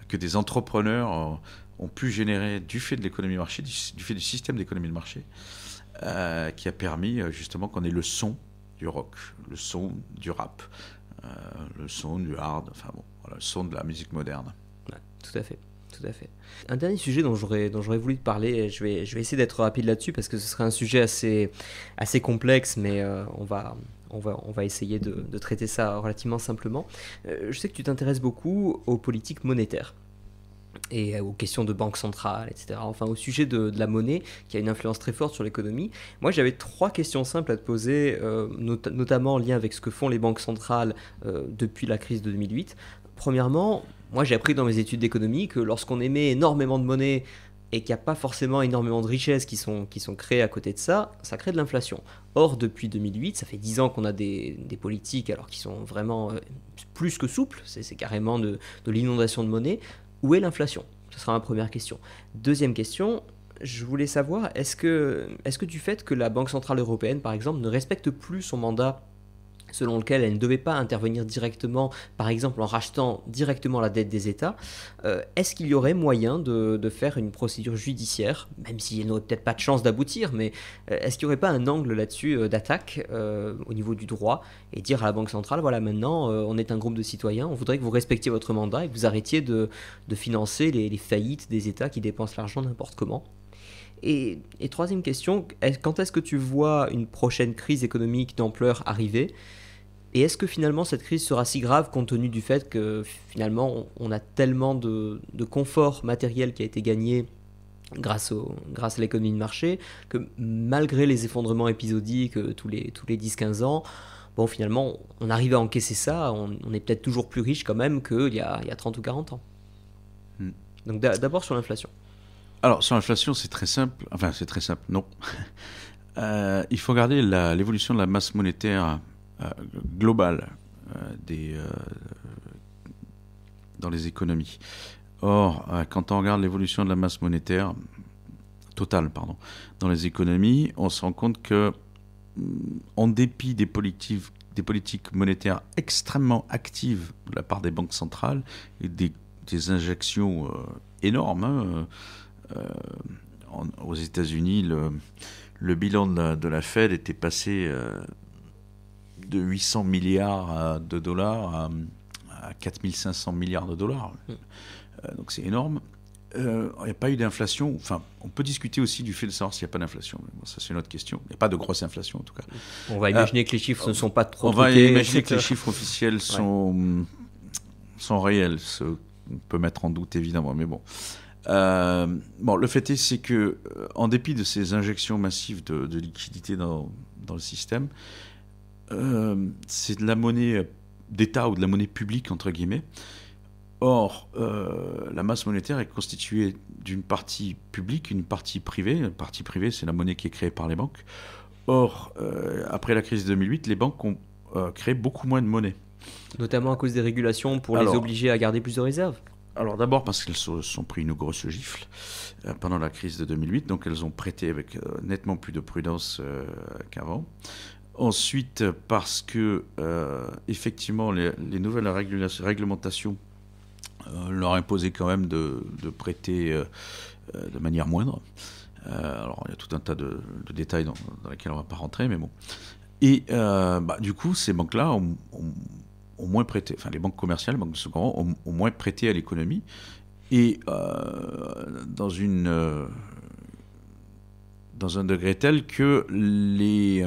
que des entrepreneurs ont pu générer du fait de l'économie de marché, du fait du système d'économie de marché, qui a permis justement qu'on ait le son du rock, le son du rap, le son du hard, enfin bon, voilà, le son de la musique moderne. Ouais, tout à fait. Tout à fait. Un dernier sujet dont j'aurais voulu te parler, et je vais essayer d'être rapide là-dessus parce que ce serait un sujet assez complexe, mais on va essayer de traiter ça relativement simplement. Je sais que tu t'intéresses beaucoup aux politiques monétaires et aux questions de banque centrale, etc. Enfin, au sujet de la monnaie qui a une influence très forte sur l'économie. Moi, j'avais 3 questions simples à te poser, notamment en lien avec ce que font les banques centrales depuis la crise de 2008. Premièrement, moi j'ai appris dans mes études d'économie que lorsqu'on émet énormément de monnaie et qu'il n'y a pas forcément énormément de richesses qui sont créées à côté de ça, ça crée de l'inflation. Or, depuis 2008, ça fait 10 ans qu'on a des politiques alors qui sont vraiment plus que souples, c'est carrément de l'inondation de monnaie. Où est l'inflation? Ce sera ma première question. Deuxième question, je voulais savoir, est-ce que du fait que la Banque Centrale Européenne, par exemple, ne respecte plus son mandat selon lequel elle ne devait pas intervenir directement, par exemple en rachetant directement la dette des États, est-ce qu'il y aurait moyen de faire une procédure judiciaire, même si elle n'aurait peut-être pas de chance d'aboutir, mais est-ce qu'il n'y aurait pas un angle là-dessus d'attaque au niveau du droit et dire à la Banque centrale, voilà, maintenant on est un groupe de citoyens, on voudrait que vous respectiez votre mandat et que vous arrêtiez de financer les faillites des États qui dépensent l'argent n'importe comment. Et troisième question, quand est-ce que tu vois une prochaine crise économique d'ampleur arriver? Et est-ce que finalement cette crise sera si grave compte tenu du fait que finalement on a tellement de confort matériel qui a été gagné grâce à l'économie de marché que malgré les effondrements épisodiques tous les 10-15 ans, bon finalement on arrive à encaisser ça, on est peut-être toujours plus riche quand même qu'il y a 30 ou 40 ans. Donc d'abord sur l'inflation. Alors, sur l'inflation, c'est très simple. Enfin, c'est très simple, non. Il faut regarder l'évolution de la masse monétaire globale dans les économies. Or, quand on regarde l'évolution de la masse monétaire totale, dans les économies, on se rend compte que, en dépit des politiques monétaires extrêmement actives de la part des banques centrales et des injections énormes, aux États-Unis, le bilan de la Fed était passé de 800 milliards de dollars à 4500 milliards de dollars. Donc c'est énorme. Il n'y a pas eu d'inflation. Enfin, on peut discuter aussi du fait de savoir s'il n'y a pas d'inflation. Bon, ça, c'est une autre question. Il n'y a pas de grosse inflation, en tout cas. On va imaginer que les chiffres ne sont pas trop On va imaginer que les chiffres officiels sont réels. On peut mettre en doute, évidemment, mais bon. Le fait est, c'est que, en dépit de ces injections massives de liquidités dans le système, c'est de la monnaie d'État ou de la monnaie publique, entre guillemets. Or, la masse monétaire est constituée d'une partie publique, une partie privée. La partie privée, c'est la monnaie qui est créée par les banques. Or, après la crise de 2008, les banques ont créé beaucoup moins de monnaie. Notamment à cause des régulations pour les obliger à garder plus de réserves. Alors d'abord parce qu'elles se sont pris une grosse gifle pendant la crise de 2008, donc elles ont prêté avec nettement plus de prudence qu'avant. Ensuite parce que effectivement les nouvelles réglementations leur imposaient quand même de prêter de manière moindre. Alors il y a tout un tas de détails dans lesquels on ne va pas rentrer, mais bon. Et du coup ces banques-là ont moins prêté, enfin les banques commerciales, les banques de second rang ont moins prêté à l'économie et dans un degré tel que les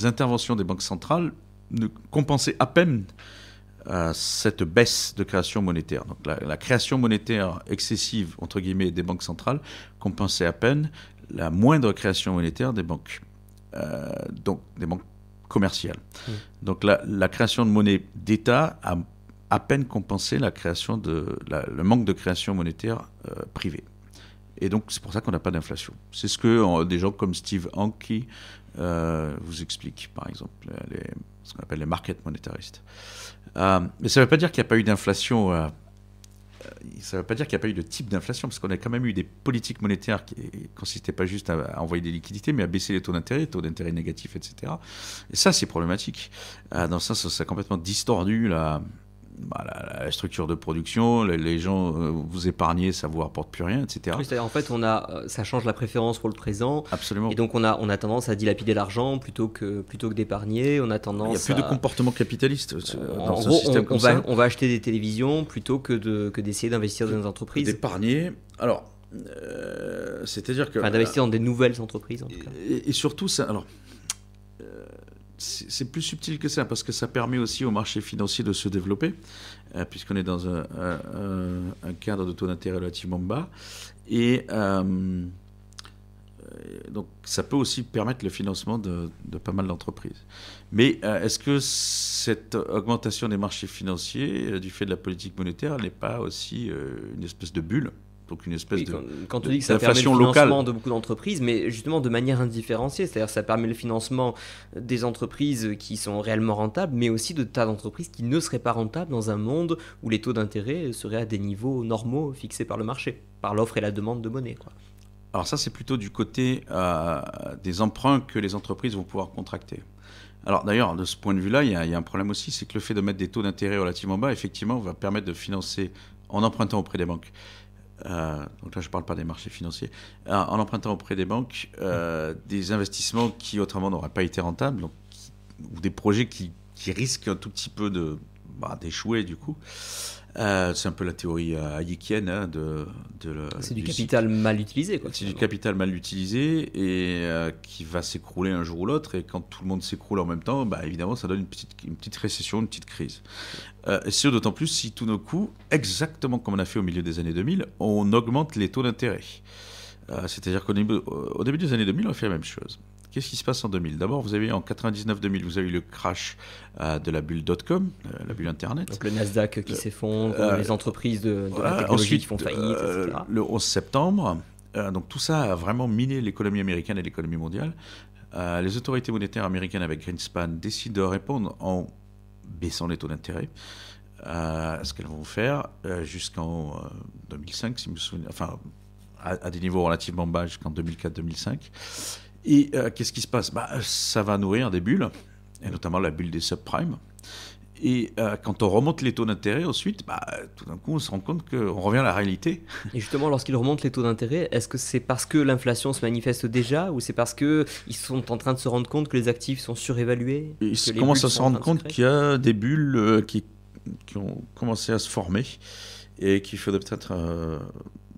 interventions des banques centrales ne compensaient à peine cette baisse de création monétaire. Donc la création monétaire excessive, entre guillemets, des banques centrales compensait à peine la moindre création monétaire des banques. Donc des banques commerciale. Donc la création de monnaie d'État a à peine compenser le manque de création monétaire privée. Et donc, c'est pour ça qu'on n'a pas d'inflation. C'est ce que des gens comme Steve Hanke vous expliquent, par exemple, ce qu'on appelle les market monetaristes. Mais ça ne veut pas dire qu'il n'y a pas eu d'inflation. Ça ne veut pas dire qu'il n'y a pas eu de type d'inflation, parce qu'on a quand même eu des politiques monétaires qui ne consistaient pas juste à envoyer des liquidités, mais à baisser les taux d'intérêt négatifs, etc. Et ça, c'est problématique. Dans le sens où ça a complètement distordu la structure de production, les gens vous épargnez, ça vous rapporte plus rien, etc. Oui, c'est-à-dire, en fait, ça change la préférence pour le présent. Absolument. Et donc on a tendance à dilapider l'argent plutôt que d'épargner. On a tendance. Il n'y a plus de comportement capitaliste dans en ce gros, système comme ça. On va acheter des télévisions plutôt que d'essayer d'investir dans des entreprises. D'épargner. Alors, c'est-à-dire que. Enfin, d'investir dans des nouvelles entreprises en tout cas. Et surtout, ça. Alors. C'est plus subtil que ça, parce que ça permet aussi au marché financier de se développer, puisqu'on est dans un cadre de taux d'intérêt relativement bas. Et donc, ça peut aussi permettre le financement de pas mal d'entreprises. Mais est-ce que cette augmentation des marchés financiers, du fait de la politique monétaire, n'est pas aussi une espèce de bulle ? Donc une espèce quand tu dis que ça permet le financement de beaucoup d'entreprises, mais justement de manière indifférenciée, c'est-à-dire que ça permet le financement des entreprises qui sont réellement rentables, mais aussi de tas d'entreprises qui ne seraient pas rentables dans un monde où les taux d'intérêt seraient à des niveaux normaux fixés par le marché, par l'offre et la demande de monnaie, quoi. Alors ça, c'est plutôt du côté des emprunts que les entreprises vont pouvoir contracter. Alors d'ailleurs, de ce point de vue-là, il y a un problème aussi, c'est que le fait de mettre des taux d'intérêt relativement bas, effectivement, va permettre de financer, en empruntant auprès des banques, donc là je ne parle pas des marchés financiers, en empruntant auprès des banques des investissements qui autrement n'auraient pas été rentables, donc, ou des projets qui risquent un tout petit peu d'échouer du coup. C'est un peu la théorie hayekienne c'est du capital mal utilisé, quoi. C'est du capital mal utilisé et qui va s'écrouler un jour ou l'autre, et quand tout le monde s'écroule en même temps, évidemment ça donne une petite récession, une petite crise. Et c'est d'autant plus si tout d'un coup, exactement comme on a fait au milieu des années 2000, on augmente les taux d'intérêt. C'est-à-dire qu'au début des années 2000, on fait la même chose. Qu'est-ce qui se passe en 2000 ? D'abord, vous avez en 99-2000, vous avez eu le crash de la bulle .com, la bulle Internet. Donc le Nasdaq qui s'effondre, les entreprises de la technologie ensuite, qui font faillite, etc. Le 11 septembre, donc tout ça a vraiment miné l'économie américaine et l'économie mondiale. Les autorités monétaires américaines avec Greenspan décident de répondre en baissant les taux d'intérêt. Ce qu'elles vont faire jusqu'en 2005, si je me souviens, enfin à des niveaux relativement bas jusqu'en 2004-2005. Et qu'est-ce qui se passe ? Ça va nourrir des bulles, et notamment la bulle des subprimes. Et quand on remonte les taux d'intérêt ensuite, tout d'un coup on se rend compte qu'on revient à la réalité. Et justement, lorsqu'ils remontent les taux d'intérêt, est-ce que c'est parce que l'inflation se manifeste déjà, ou c'est parce qu'ils sont en train de se rendre compte que les actifs sont surévalués ? Ils commencent à se rendre compte qu'il y a des bulles qui ont commencé à se former, et qu'il faudrait peut-être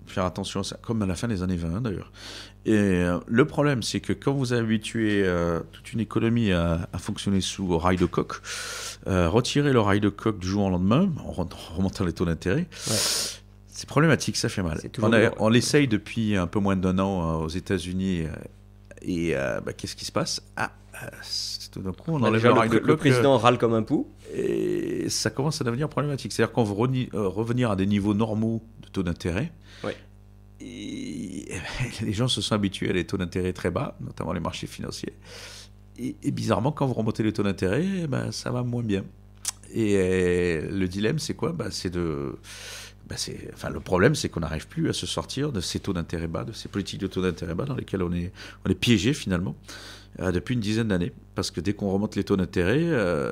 faire attention à ça, comme à la fin des années 20 d'ailleurs. Et le problème, c'est que quand vous habituez toute une économie à fonctionner sous rail de coque, retirer le rail de coque du jour au lendemain, en remontant les taux d'intérêt, c'est problématique, ça fait mal. On l'essaye depuis un peu moins d'1 an aux États-Unis, et qu'est-ce qui se passe ? Tout d'un coup, on enlève le rail de coque. Le président râle comme un pou. Et ça commence à devenir problématique. C'est-à-dire qu'on veut revenir à des niveaux normaux de taux d'intérêt. Ouais. Et les gens se sont habitués à des taux d'intérêt très bas, notamment les marchés financiers. Et bizarrement, quand vous remontez les taux d'intérêt, ça va moins bien. Et le dilemme, c'est quoi ? Le problème, c'est qu'on n'arrive plus à se sortir de ces taux d'intérêt bas, de ces politiques de taux d'intérêt bas dans lesquelles on est piégé finalement depuis une dizaine d'années. Parce que dès qu'on remonte les taux d'intérêt,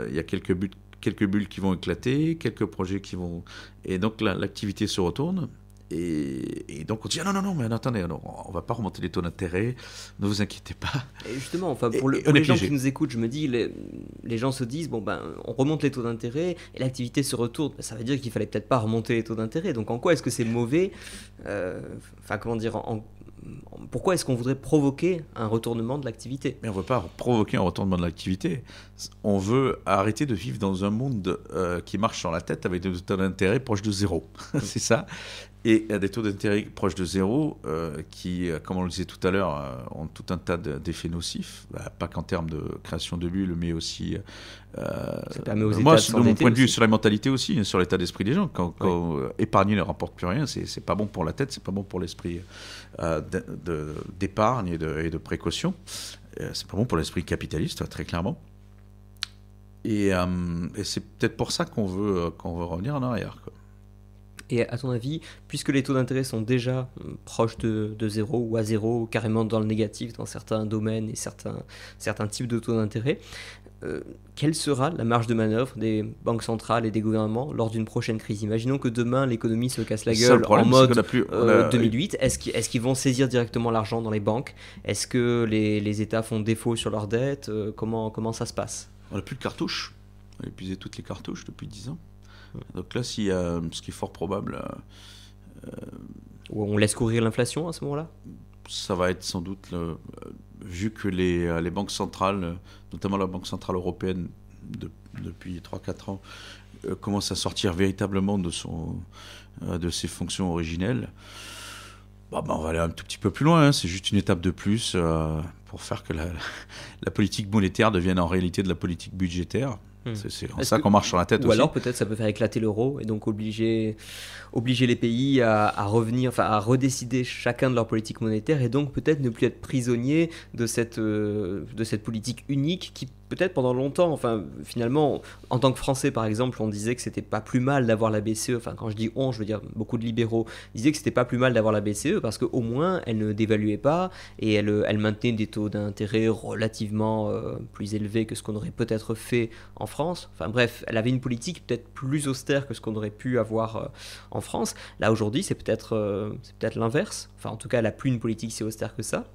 il y a quelques bulles qui vont éclater, quelques projets qui vont... Et donc l'activité se retourne. Et donc on dit non, mais attendez, on ne va pas remonter les taux d'intérêt, ne vous inquiétez pas. Et justement, pour les gens qui nous écoutent, je me dis, les gens se disent, on remonte les taux d'intérêt et l'activité se retourne. Ça veut dire qu'il fallait peut-être pas remonter les taux d'intérêt. Donc en quoi est-ce que c'est mauvais ? Pourquoi est-ce qu'on voudrait provoquer un retournement de l'activité ? Mais on ne veut pas provoquer un retournement de l'activité. On veut arrêter de vivre dans un monde qui marche sur la tête avec des taux d'intérêt proches de zéro. C'est ça. et à des taux d'intérêt proches de zéro, qui, comme on le disait tout à l'heure, ont tout un tas d'effets nocifs, pas qu'en termes de création de bulles, mais aussi, Ça permet aux moi, États de de mon s'endetter point de vue, aussi. sur la mentalité aussi, hein, sur l'état d'esprit des gens. Quand épargner ne rapporte plus rien, c'est pas bon pour la tête, c'est pas bon pour l'esprit d'épargne et de précaution. C'est pas bon pour l'esprit capitaliste, très clairement. Et c'est peut-être pour ça qu'on veut revenir en arrière, quoi. Et à ton avis, puisque les taux d'intérêt sont déjà proches de zéro ou à zéro, ou carrément dans le négatif dans certains domaines et certains types de taux d'intérêt, quelle sera la marge de manœuvre des banques centrales et des gouvernements lors d'une prochaine crise? Imaginons que demain l'économie se casse la Ça, le gueule en problème, c'est qu'on mode a plus, 2008. Est-ce qu'ils vont saisir directement l'argent dans les banques? Est-ce que les États font défaut sur leurs dettes? Comment ça se passe? on a plus de cartouches. On a épuisé toutes les cartouches depuis 10 ans. Donc là, s'il y a, ce qui est fort probable, Ou on laisse courir l'inflation à ce moment-là? ça va être sans doute, vu que les banques centrales, notamment la Banque centrale européenne, depuis 3-4 ans, commence à sortir véritablement de ses fonctions originelles, on va aller un tout petit peu plus loin, hein. C'est juste une étape de plus pour faire que la politique monétaire devienne en réalité de la politique budgétaire. C'est en ça qu'on marche sur la tête Ou aussi. alors peut-être ça peut faire éclater l'euro et donc obliger les pays à revenir, enfin à redécider chacun de leur politique monétaire et donc peut-être ne plus être prisonnier de cette politique unique qui peut-être pendant longtemps, enfin finalement en tant que Français par exemple on disait que c'était pas plus mal d'avoir la BCE, enfin quand je dis on je veux dire beaucoup de libéraux disaient que c'était pas plus mal d'avoir la BCE parce qu'au moins elle ne dévaluait pas et elle maintenait des taux d'intérêt relativement plus élevés que ce qu'on aurait peut-être fait en France. Enfin bref, elle avait une politique peut-être plus austère que ce qu'on aurait pu avoir en France. Là aujourd'hui, c'est peut-être l'inverse. Enfin en tout cas, elle n'a plus une politique si austère que ça.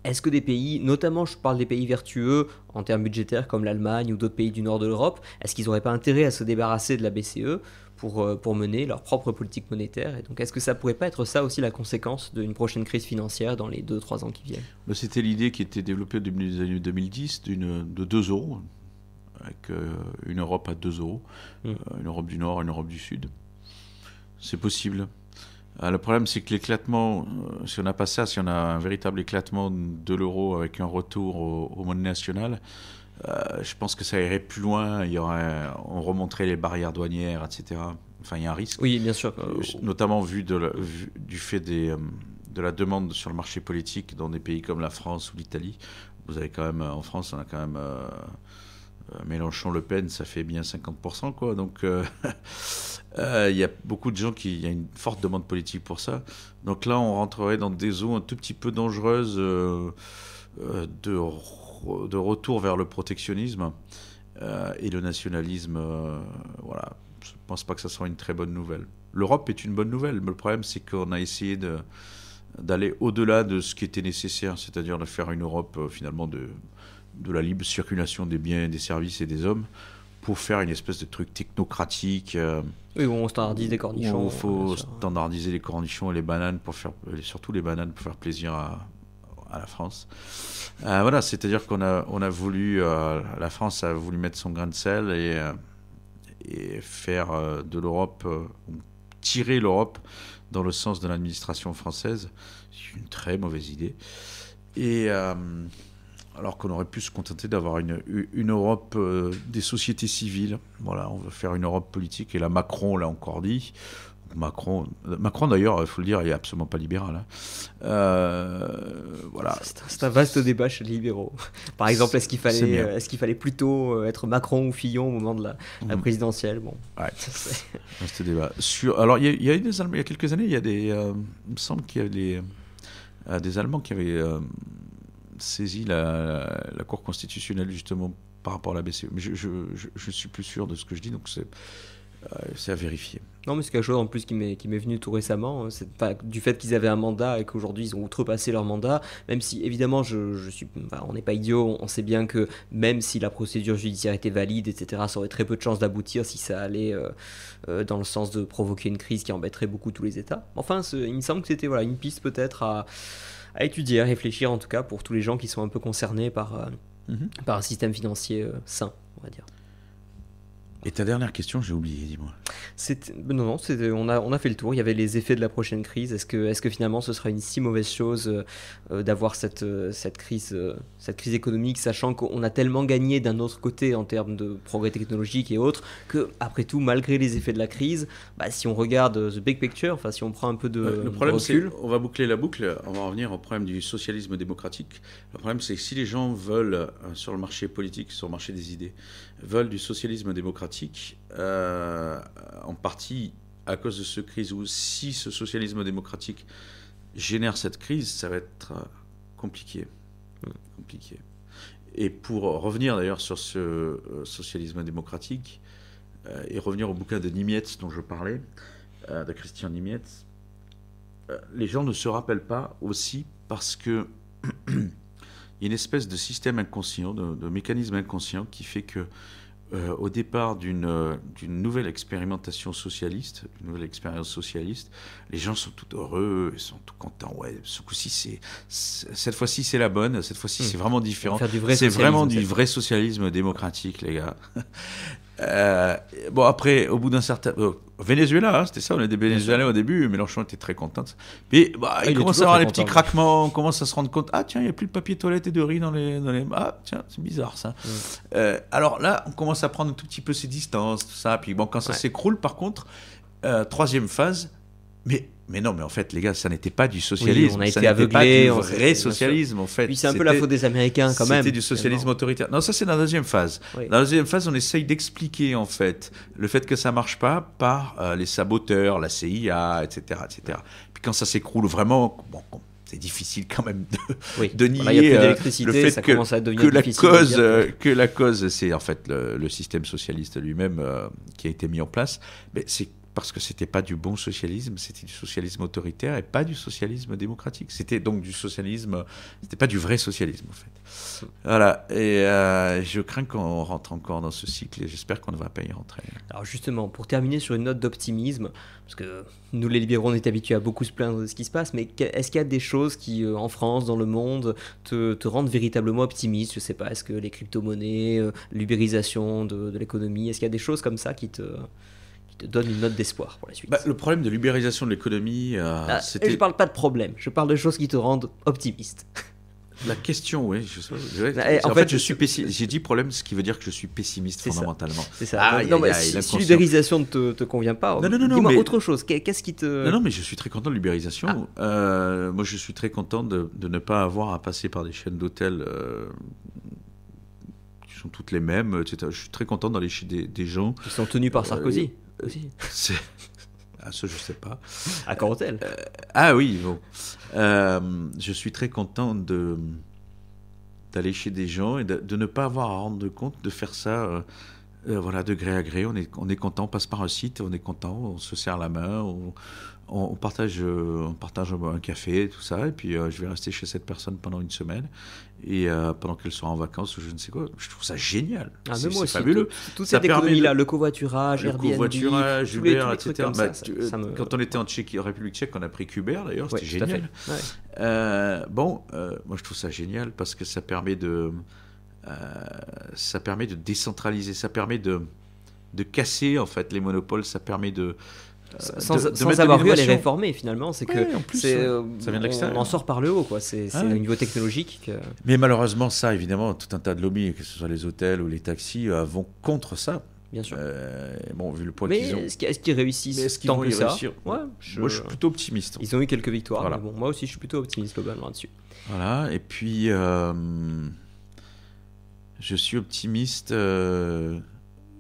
Est-ce que des pays, notamment je parle des pays vertueux en termes budgétaires comme l'Allemagne ou d'autres pays du nord de l'Europe, est-ce qu'ils n'auraient pas intérêt à se débarrasser de la BCE pour mener leur propre politique monétaire? Et donc est-ce que ça pourrait pas être ça aussi la conséquence d'une prochaine crise financière dans les 2-3 ans qui viennent? C'était l'idée qui était développée au début des années 2010 de 2 euros, avec une Europe à 2 euros, une Europe du Nord, une Europe du Sud. C'est possible. Le problème, c'est que l'éclatement, si on n'a pas ça, si on a un véritable éclatement de l'euro avec un retour aux monnaies nationales, je pense que ça irait plus loin. On remonterait les barrières douanières, etc. Enfin, il y a un risque. Oui, bien sûr. Notamment vu du fait de la demande sur le marché politique dans des pays comme la France ou l'Italie. Vous avez quand même, en France, on a quand même Mélenchon-Le Pen, ça fait bien 50%, quoi. Donc, il y a beaucoup de gens il y a une forte demande politique pour ça. Donc là, on rentrerait dans des eaux un tout petit peu dangereuses de retour vers le protectionnisme et le nationalisme. Voilà. Je ne pense pas que ça soit une très bonne nouvelle. L'Europe est une bonne nouvelle, mais le problème, c'est qu'on a essayé d'aller au-delà de ce qui était nécessaire, c'est-à-dire de faire une Europe finalement de la libre circulation des biens, des services et des hommes, pour faire une espèce de truc technocratique. Oui, où on standardise les cornichons. Il faut standardiser les cornichons et les bananes, surtout les bananes, pour faire plaisir à la France. Voilà, c'est-à-dire qu'on a voulu, la France a voulu mettre son grain de sel et faire de l'Europe, tirer l'Europe dans le sens de l'administration française. C'est une très mauvaise idée. Et alors qu'on aurait pu se contenter d'avoir une Europe des sociétés civiles. Voilà, on veut faire une Europe politique. Et là, Macron l'a encore dit. Macron d'ailleurs, il faut le dire, il n'est absolument pas libéral. Voilà. C'est un vaste débat chez les libéraux. Par exemple, est-ce qu'il fallait plutôt être Macron ou Fillon au moment de la présidentielle? Bon. Ouais. Vaste débat. Alors, il y a quelques années, il me semble qu'il y a des Allemands qui avaient saisi la Cour constitutionnelle justement par rapport à la BCE. Mais je suis plus sûr de ce que je dis, donc c'est à vérifier. Non, mais c'est quelque chose en plus qui m'est venu tout récemment. C'est pas du fait qu'ils avaient un mandat et qu'aujourd'hui ils ont outrepassé leur mandat. Même si évidemment, on n'est pas idiot, on sait bien que même si la procédure judiciaire était valide, etc., ça aurait très peu de chances d'aboutir si ça allait dans le sens de provoquer une crise qui embêterait beaucoup tous les États. Enfin, il me semble que c'était une piste peut-être à étudier, à réfléchir en tout cas pour tous les gens qui sont un peu concernés par un système financier sain, on va dire. Et ta dernière question, j'ai oublié, dis-moi. Non, on a fait le tour. Il y avait les effets de la prochaine crise. Est-ce que finalement ce sera une si mauvaise chose d'avoir cette crise économique, sachant qu'on a tellement gagné d'un autre côté en termes de progrès technologique et autres, que après tout, malgré les effets de la crise, si on regarde the big picture, enfin si on prend un peu de Le problème, c'est, recul, on va boucler la boucle, on va revenir au problème du socialisme démocratique. Le problème, c'est que si les gens veulent, sur le marché politique, sur le marché des idées, veulent du socialisme démocratique, en partie à cause de cette crise, ou si ce socialisme démocratique génère cette crise, ça va être compliqué. Compliqué. Et pour revenir d'ailleurs sur ce socialisme démocratique, et revenir au bouquin de Niemietz dont je parlais, de Christian Niemietz, les gens ne se rappellent pas aussi parce que il y a une espèce de système inconscient, de mécanisme inconscient qui fait que au départ d'une nouvelle expérimentation socialiste, une nouvelle expérience socialiste, les gens sont tout heureux, ils sont tout contents. Ouais, ce coup-ci, cette fois-ci c'est la bonne, cette fois-ci c'est vraiment différent. C'est vraiment du vrai socialisme démocratique, les gars. Bon, après, au bout d'un certain... Venezuela, hein, c'était ça, on est des Vénézuéliens au début, Mélenchon était très content. Mais il commence à avoir les petits craquements, on commence à se rendre compte, ah tiens, il n'y a plus de papier toilette et de riz dans les... Ah tiens, c'est bizarre ça. Alors là, on commence à prendre un tout petit peu ses distances, tout ça, puis bon, quand ça s'écroule, par contre, troisième phase, mais non, mais en fait, les gars, ça n'était pas du socialisme. Oui, on a ça été aveuglés. Pas du vrai socialisme, en fait. Puis c'est un peu la faute des Américains, quand même. C'était du socialisme autoritaire. Non, ça, c'est dans la deuxième phase. Oui. Dans la deuxième phase, on essaye d'expliquer, en fait, le fait que ça ne marche pas par les saboteurs, la CIA, etc., etc. Puis quand ça s'écroule vraiment, bon, c'est difficile quand même de nier le fait que la cause, c'est en fait le système socialiste lui-même qui a été mis en place. Mais c'est parce que c'était pas du bon socialisme, c'était du socialisme autoritaire et pas du socialisme démocratique. C'était donc du socialisme, c'était pas du vrai socialisme en fait. Voilà, et je crains qu'on rentre encore dans ce cycle et j'espère qu'on ne va pas y rentrer. Alors justement, pour terminer sur une note d'optimisme, parce que nous les libéraux on est habitués à beaucoup se plaindre de ce qui se passe, mais est-ce qu'il y a des choses qui, en France, dans le monde, te rendent véritablement optimiste? Je sais pas, est-ce que les crypto-monnaies, l'ubérisation de l'économie, est-ce qu'il y a des choses comme ça qui te donne une note d'espoir pour la suite? Le problème de l'ubérisation de l'économie, c'était... Je parle pas de problème, je parle de choses qui te rendent optimiste. La question, oui. En fait, je suis pessimiste. J'ai dit problème, ce qui veut dire que je suis pessimiste fondamentalement. C'est ça. Si l'ubérisation ne te convient pas, dis-moi autre chose. Qu'est-ce qui te... Non, mais je suis très content de l'ubérisation. Moi, je suis très content de ne pas avoir à passer par des chaînes d'hôtels qui sont toutes les mêmes, etc. Je suis très content d'aller chez des gens... Qui sont tenus par Sarkozy aussi. Ça, je sais pas. À Corotel. Oui, bon. Je suis très content d'aller chez des gens et de ne pas avoir à rendre compte de faire ça de gré à gré. On est content, on passe par un site, on est content, on se serre la main, on partage un café, tout ça, et puis je vais rester chez cette personne pendant une semaine, et pendant qu'elle sera en vacances ou je ne sais quoi. Je trouve ça génial. C'est moi aussi, fabuleux. Toute cette économie-là, le covoiturage, Airbnb, Uber, etc. Quand on était en République tchèque, on a pris Uber d'ailleurs, c'était génial. Moi je trouve ça génial parce que ça permet de décentraliser, ça permet de casser en fait les monopoles, ça permet de sans avoir eu à les réformer finalement, c'est que ça vient de l'extérieur. On en sort par le haut, quoi. C'est au niveau technologique. Mais malheureusement, ça, évidemment, tout un tas de lobbies, que ce soit les hôtels ou les taxis, vont contre ça. Bien sûr. Vu le poids qu'ils ont. Est-ce qu'ils réussissent tant que ça Moi, je suis plutôt optimiste. Ils ont eu quelques victoires. Voilà. Mais bon, moi aussi, je suis plutôt optimiste globalement là-dessus. Voilà. Et puis, je suis optimiste.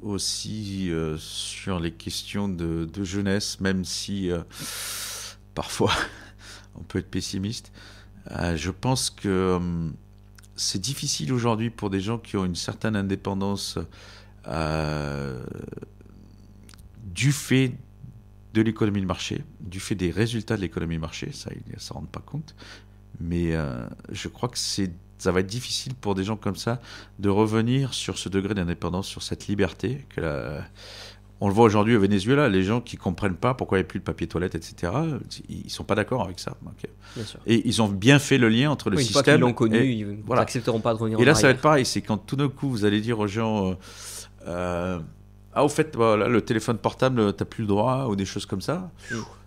Aussi sur les questions de jeunesse, même si parfois on peut être pessimiste. Je pense que c'est difficile aujourd'hui pour des gens qui ont une certaine indépendance du fait de l'économie de marché, du fait des résultats de l'économie de marché, ça ils ne s'en rendent pas compte, mais je crois que ça va être difficile pour des gens comme ça de revenir sur ce degré d'indépendance, sur cette liberté. On le voit aujourd'hui au Venezuela, les gens qui ne comprennent pas pourquoi il n'y a plus de papier toilette, etc., ils ne sont pas d'accord avec ça. Bien sûr. Et ils ont bien fait le lien entre le système... Une fois qu'ils l'ont connu, ils n'accepteront pas de revenir en arrière. Et là, ça va être pareil, c'est quand tout d'un coup, vous allez dire aux gens... Ah, au fait, voilà, le téléphone portable, t'as plus le droit, ou des choses comme ça.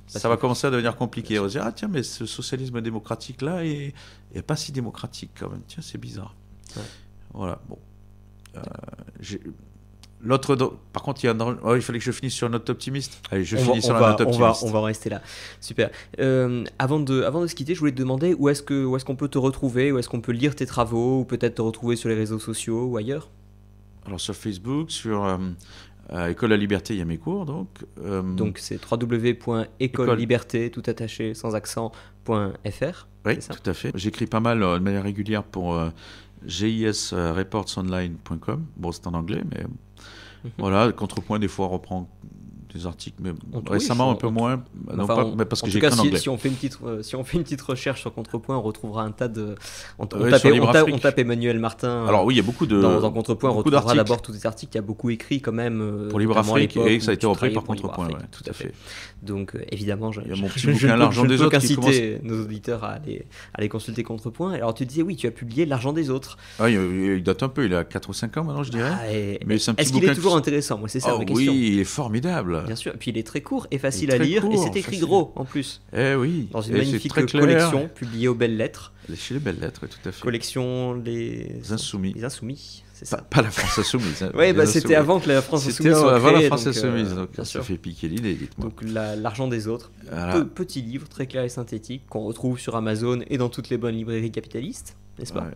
Ça va commencer à devenir compliqué. On va se dire, ah tiens, mais ce socialisme démocratique-là est pas si démocratique quand même. Tiens, c'est bizarre. Ouais. Voilà, bon. Par contre, il fallait que je finisse sur une note optimiste. Allez, je finis sur la note optimiste. On va en rester là. Super. Avant de se quitter, je voulais te demander où est-ce qu'on peut te retrouver, où est-ce qu'on peut lire tes travaux, ou peut-être te retrouver sur les réseaux sociaux ou ailleurs. Alors sur Facebook, sur École à la Liberté, il y a mes cours. Donc c'est www.écoleliberté, tout attaché, sans accent.fr. Oui, tout à fait. J'écris pas mal de manière régulière pour gisreportsonline.com. Bon, c'est en anglais, mais voilà, Contrepoint, des fois, reprend des articles, mais récemment un peu moins. Mais parce que j'écris en anglais. Si on fait une petite recherche sur Contrepoint, on retrouvera un tas de. On tape Emmanuel Martin. Alors oui, il y a beaucoup de. Dans Contrepoint, on retrouvera d'abord tous les articles. Il y a beaucoup écrit quand même. Pour Libre Afrique, et ça a été repris par Contrepoint. Tout à fait. Donc évidemment, je L'Argent des autres, inciter nos auditeurs à aller consulter Contrepoint. Alors tu disais, oui, tu as publié L'Argent des autres. Ah, il date un peu, il a 4 ou 5 ans maintenant, je dirais. Mais est-ce qu'il est toujours intéressant? Moi, c'est ça ma question. Oui, il est formidable. Bien sûr, et puis il est très court et facile à lire, et c'est écrit gros en plus. Eh oui. Dans une magnifique collection publiée aux Belles Lettres. Chez les Belles Lettres, tout à fait. Collection Les Insoumis. Les Insoumis, c'est ça. Pas la France Insoumise. Oui, c'était avant que la France Insoumise soit créée. C'était avant la France Insoumise, donc ça fait piquer l'idée, dites-moi. Donc L'Argent des autres, petit livre très clair et synthétique qu'on retrouve sur Amazon et dans toutes les bonnes librairies capitalistes, n'est-ce pas?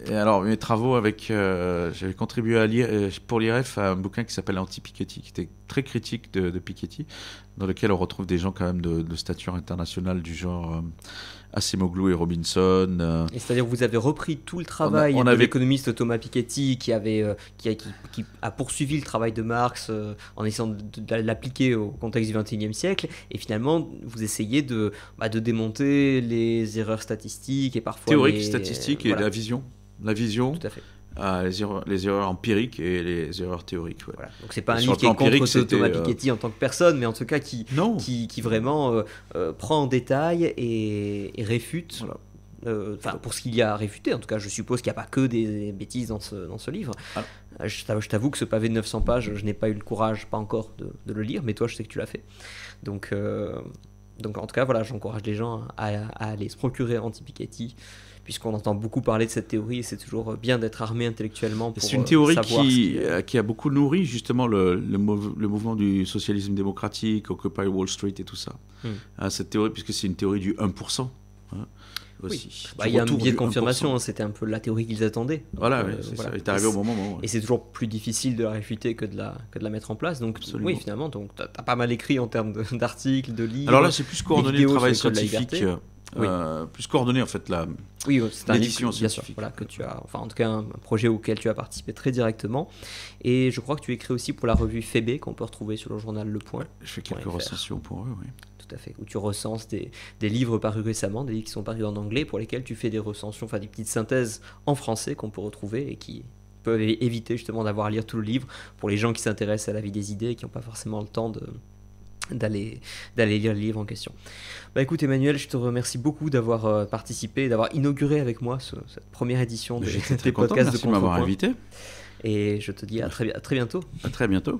Et alors, mes travaux j'avais contribué pour l'IREF à un bouquin qui s'appelle Anti-Piketty, qui était très critique de Piketty, dans lequel on retrouve des gens quand même de stature internationale du genre Acemoglu et Robinson. Et c'est-à-dire que vous avez repris tout le travail de l'économiste Thomas Piketty qui a poursuivi le travail de Marx en essayant de l'appliquer au contexte du XXIe siècle, et finalement vous essayez de démonter les erreurs statistiques et parfois théoriques, statistiques et la vision. Tout à fait. Les erreurs empiriques et les erreurs théoriques. Ouais. Voilà. Donc c'est pas un livre qui est contre Thomas Piketty en tant que personne, mais en tout cas qui vraiment prend en détail et réfute. Voilà. Pour ce qu'il y a à réfuter, en tout cas, je suppose qu'il n'y a pas que des bêtises dans ce livre. Je t'avoue que ce pavé de 900 pages, je n'ai pas eu le courage, pas encore, de le lire, mais toi, je sais que tu l'as fait. Donc en tout cas, voilà, j'encourage les gens à aller se procurer Anti-Piketty, puisqu'on entend beaucoup parler de cette théorie, et c'est toujours bien d'être armé intellectuellement pour savoir. C'est une théorie qui a beaucoup nourri justement le mouvement du socialisme démocratique, Occupy Wall Street et tout ça. Cette théorie, puisque c'est une théorie du 1%. Aussi. Oui. Il y a un biais de confirmation, c'était un peu la théorie qu'ils attendaient. Ça est arrivé au bon moment. Et c'est toujours plus difficile de la réfuter que de la mettre en place. Donc oui, finalement, tu as pas mal écrit en termes d'articles, de livres. Alors là, c'est plus coordonné le travail scientifique. Plus coordonné en fait c'est un livre, bien sûr, que tu as, enfin en tout cas un projet auquel tu as participé très directement, et je crois que tu écris aussi pour la revue Phébé qu'on peut retrouver sur le journal Le Point. Je fais quelques recensions pour eux, oui. Tout à fait, où tu recenses des livres parus récemment, des livres qui sont parus en anglais, pour lesquels tu fais des recensions, enfin des petites synthèses en français qu'on peut retrouver et qui peuvent éviter justement d'avoir à lire tout le livre pour les gens qui s'intéressent à la vie des idées et qui n'ont pas forcément le temps d'aller lire le livre en question. Écoute Emmanuel, je te remercie beaucoup d'avoir participé, d'avoir inauguré avec moi cette première édition des podcasts de Contrepoint. Merci de m'avoir invité. Et je te dis à très bientôt. À très bientôt.